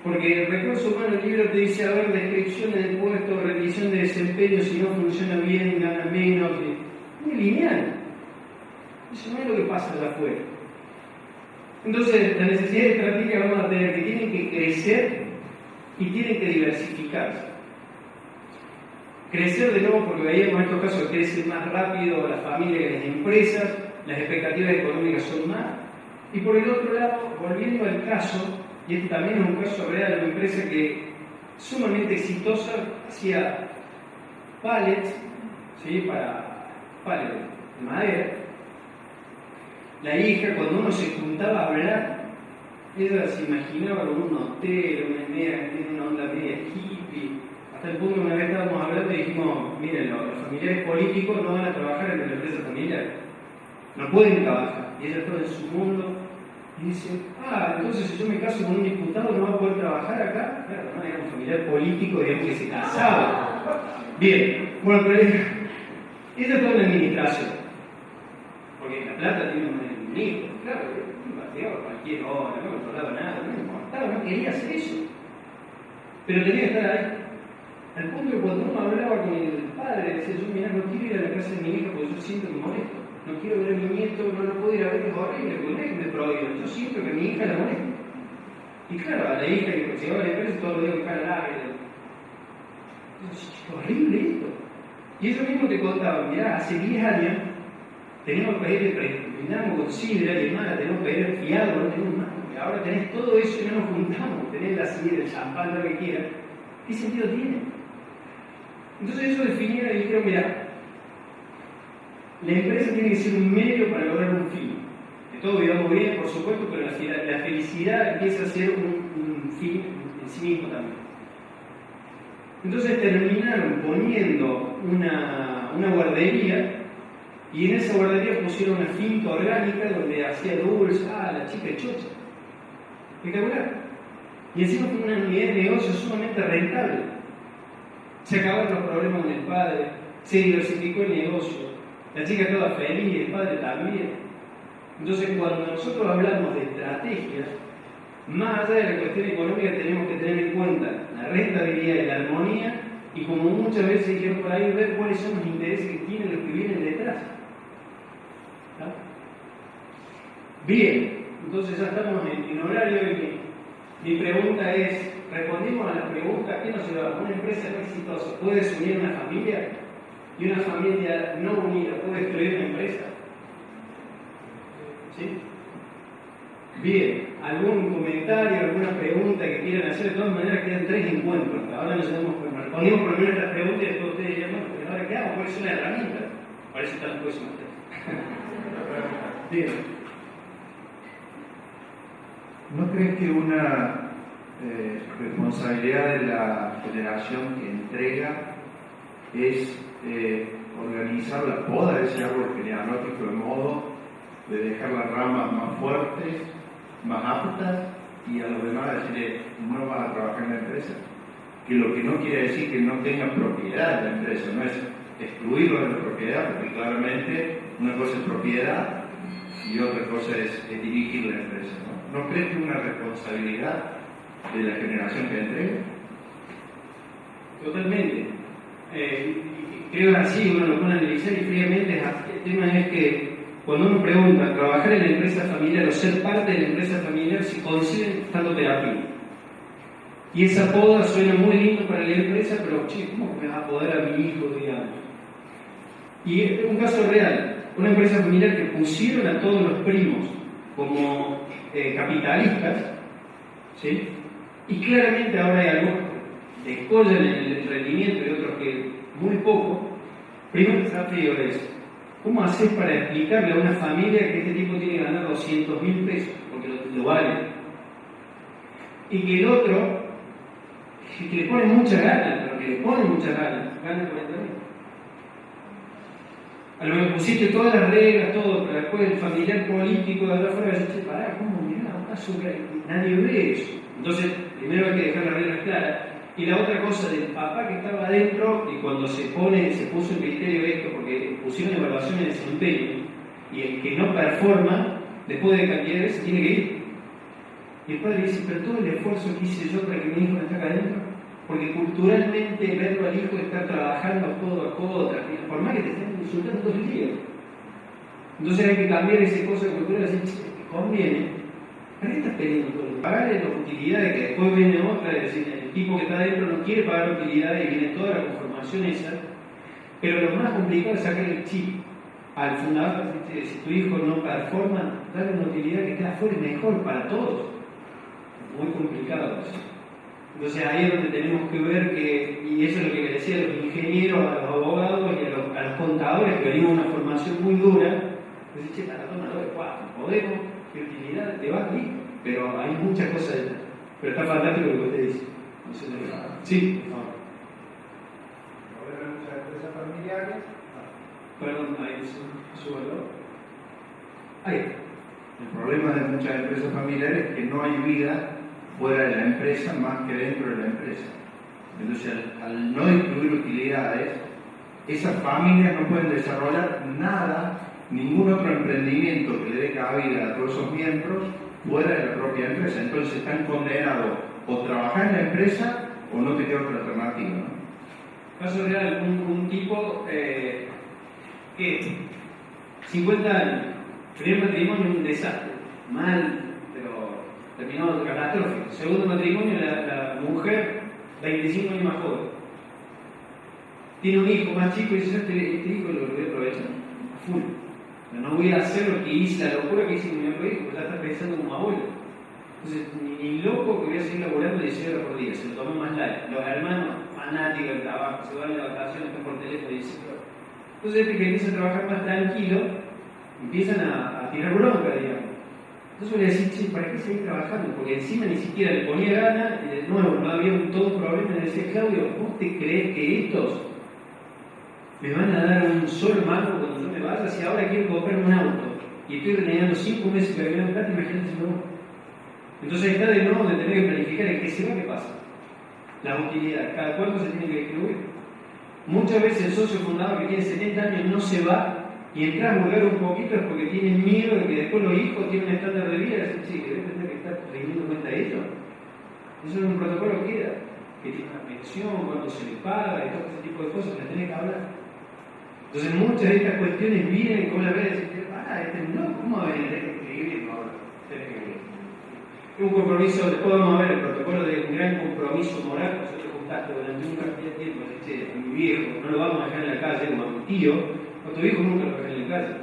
Porque el recurso humano, el libro te dice, a ver, descripciones del puesto, revisión de desempeño, si no funciona bien, gana menos. Muy lineal. Eso no es lo que pasa allá afuera. Entonces, las necesidades estratégicas vamos a tener que tienen que crecer y tienen que diversificarse. Crecer de nuevo, porque veíamos en estos casos que crece más rápido la familia que las empresas, las expectativas económicas son más. Y por el otro lado, volviendo al caso, y este también es un caso real de una empresa que sumamente exitosa, hacía pallets, ¿sí? Para pallets de madera. La hija, cuando uno se juntaba a hablar, ella se imaginaba con un hotel, una onda media hippie. Hasta el punto que una vez estábamos hablando y dijimos, miren, los familiares políticos no van a trabajar en la empresa familiar. No pueden trabajar. Y ella está en su mundo y dice, entonces si yo me caso con un diputado no va a poder trabajar acá. Claro, no era un familiar político, digamos, que se casaba. Bien, bueno, pero ella está en la administración. Porque la plata tiene un hijo, claro, llegaba a cualquier hora, no controlaba nada, no le importaba, no quería hacer eso. Pero tenía que estar ahí. Al punto que cuando uno hablaba con el padre, decía, yo mirá, no quiero ir a la casa de mi hija porque yo siento que me molesto. No quiero ver a mi nieto, no lo puedo ir a ver, es horrible, porque no es que me prohíben, yo siento que mi hija la molesta. Y claro, a la hija que llegaba a la empresa todos los días con cara larga. Es horrible esto. Y ellos mismos te contaban, mirá, hace 10 años teníamos que pedir, brindamos con sidra y demás, tenemos que pedir fiado, no tenemos más. Ahora tenés todo eso y no nos juntamos, tenés la sidra, el champán, lo que quieras. ¿Qué sentido tiene? Entonces ellos definieron y dijeron, mira, la empresa tiene que ser un medio para lograr un fin. De todo digamos bien, por supuesto, pero la felicidad empieza a ser un fin en sí mismo también. Entonces terminaron poniendo una guardería y en esa guardería pusieron una finca orgánica donde hacía dulce, la chica chocha. Espectacular. Y encima fue una unidad de negocio sumamente rentable. Se acabaron los problemas con el padre, se diversificó el negocio, la chica estaba feliz, el padre también. Entonces, cuando nosotros hablamos de estrategias, más allá de la cuestión económica, tenemos que tener en cuenta la rentabilidad y la armonía, y como muchas veces dijeron por ahí, ver cuáles son los intereses que tienen los que vienen detrás. ¿Está? Bien, entonces ya estamos en horario y mi pregunta es, respondimos a la pregunta, ¿qué nos lleva? ¿Una empresa no exitosa puede desunir una familia? ¿Y una familia no unida puede destruir una empresa? ¿Sí? Bien, ¿algún comentario, alguna pregunta que quieran hacer? De todas maneras quedan 3 encuentros. Ahora nos hemos respondimos por lo menos las preguntas y después ustedes dirían, bueno, pero ahora ¿qué hago? ¿Cuál es una herramienta? Para eso están los próximos 3. Bien. ¿No crees que una responsabilidad de la federación que entrega es organizar la poda de ese árbol genealógico de modo de dejar las ramas más fuertes, más aptas, y a los demás decirle, no vas a trabajar en la empresa? Que lo que no quiere decir que no tengan propiedad de la empresa, no es excluirlo de la propiedad, porque claramente una cosa es propiedad y otra cosa es dirigir la empresa, ¿no? ¿No crees que es una responsabilidad de la generación que entrega? Totalmente. Creo que así uno lo pone a analizar y fríamente el tema es que cuando uno pregunta trabajar en la empresa familiar o ser parte de la empresa familiar, se consigue estando operativo. Y esa poda suena muy lindo para la empresa, pero che, ¿cómo me va a poder a mi hijo, digamos? Y es un caso real, una empresa familiar que pusieron a todos los primos como capitalistas, ¿sí? Y claramente ahora hay algunos que descollan en el rendimiento y otros que muy poco. Primer desafío es, ¿cómo haces para explicarle a una familia que este tipo tiene que ganar 200.000 pesos? Porque lo vale. Y que el otro, que le pone muchas ganas, pero que le pone muchas ganas, gana 40.000. A lo mejor pusiste todas las reglas, todo, pero después el familiar político de allá afuera dice, che, pará, ¿cómo? Mirá, nadie ve eso. Entonces, primero hay que dejar las reglas claras. Y la otra cosa del papá que estaba adentro, y cuando se puso en criterio esto, porque pusieron evaluaciones de desempeño, y el que no performa, después de cantidad de veces, tiene que ir. Y el padre dice, pero todo el esfuerzo que hice yo para que mi hijo no esté acá adentro, porque culturalmente verlo al hijo estar trabajando codo a codo, por más que te estén insultando todo el día. Entonces hay que cambiar esa cosa cultural y decir, te conviene, ¿para qué estás pidiendo todo? Pagarle las utilidades, que después viene otra, es decir, el tipo que está adentro no quiere pagar utilidades y viene toda la conformación esa, pero lo más complicado es sacar el chip al fundador. Si tu hijo no performa, darle una utilidad que esté afuera es mejor para todos. Muy complicado eso. Entonces ahí es donde tenemos que ver que, y eso es lo que le decía a los ingenieros, a los abogados y a los contadores, que venimos a una formación muy dura, decir, che, para toma 2 de 4, podemos, qué utilidad, te va listo, pero hay muchas cosas detrás. Pero está fantástico lo que usted dice. No sé, sí, por favor. Muchas empresas familiares. Perdón, ahí súbalo. Ahí. El problema de muchas empresas familiares es que no hay vida fuera de la empresa más que dentro de la empresa. Entonces, al no incluir utilidades, esas familias no pueden desarrollar nada, ningún otro emprendimiento que le dé cabida a todos esos miembros fuera de la propia empresa. Entonces están condenados o trabajar en la empresa o no te queda otra alternativa, ¿no? Caso real, un tipo que 50 años, primer matrimonio un desastre, mal, pero terminado catastrófico. Segundo matrimonio, la mujer 25 años más joven. Tiene un hijo más chico y dice, este hijo lo voy a aprovechar a full. No voy a hacer lo que hice, la locura que hice con mi otro hijo, porque ya está pensando como abuelo. Entonces, ni loco que voy a seguir laburando 18 horas por día, se lo tomó más light. Los hermanos, fanáticos del trabajo, se van de vacaciones, están por teléfono y dicen, entonces, este que empieza a trabajar más tranquilo, empiezan a tirar bronca, digamos. Entonces voy a decir, che, ¿para qué seguir trabajando? Porque encima ni siquiera le ponía gana, y de nuevo, no había todo un problema. Le decía, Claudio, ¿vos te crees que estos me van a dar un solo mango cuando yo me vaya? Si ahora quiero comprarme un auto y estoy renegando 5 meses para que me den plata, imagínate si no. Entonces está de nuevo de tener que planificar el que se va, ¿qué pasa? Las utilidades, cada cuánto se tiene que distribuir. Muchas veces el socio fundador que tiene 70 años no se va y entras a murgar un poquito es porque tienen miedo de que después los hijos tienen un estándar de vida y dicen, sí, ¿querés tener que estar rindiendo cuenta de ello? Eso en un protocolo queda, que tiene una pensión, cuánto se le paga y todo ese tipo de cosas, que tenés que hablar. Entonces muchas de estas cuestiones vienen con la vez de decir, no, ¿cómo va a venir? Tenés que escribirlo ahora, tenés que escribirlo. Es un compromiso, después vamos a ver el protocolo de un gran compromiso moral, nosotros juntaste durante un cantidad de tiempo, a mi viejo, no lo vamos a dejar en la calle, como a mi tío, a tu hijo nunca lo dejas en la calle.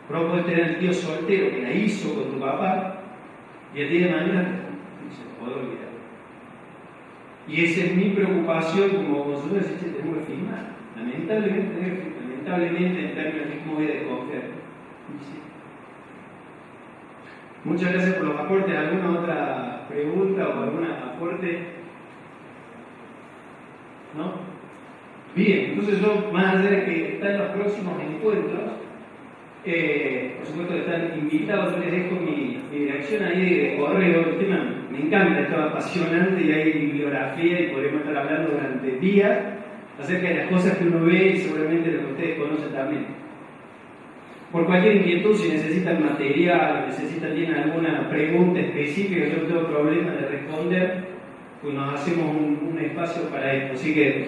Pero podés tener el tío soltero que la hizo con tu papá y a ti de mañana se te puede olvidar. Y esa es mi preocupación como consultor, es que tenemos que firmar. Lamentablemente en términos de cómo voy a desconfiar. Muchas gracias por los aportes. ¿Alguna otra pregunta o algún aporte? ¿No? Bien, entonces yo, más allá de que están los próximos encuentros, por supuesto que están invitados, yo les dejo mi dirección ahí de correo. El tema me encanta, es apasionante y hay bibliografía y podremos estar hablando durante días acerca de las cosas que uno ve y seguramente lo que ustedes conocen también. Por cualquier inquietud, si necesitan material, tienen alguna pregunta específica, yo no tengo problema de responder, pues nos hacemos un espacio para esto. Así que,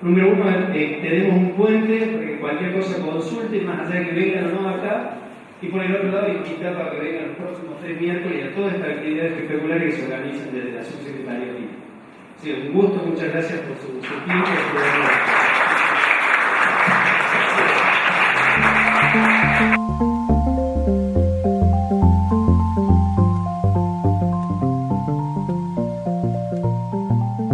número uno, tenemos un puente para que cualquier cosa consulte, más allá de que vengan o no acá, y por el otro lado, invitar para que vengan los próximos 3 miércoles a todas estas actividades espectaculares que se organizan desde la Subsecretaría de Vida. Sí, un gusto, muchas gracias por su tiempo.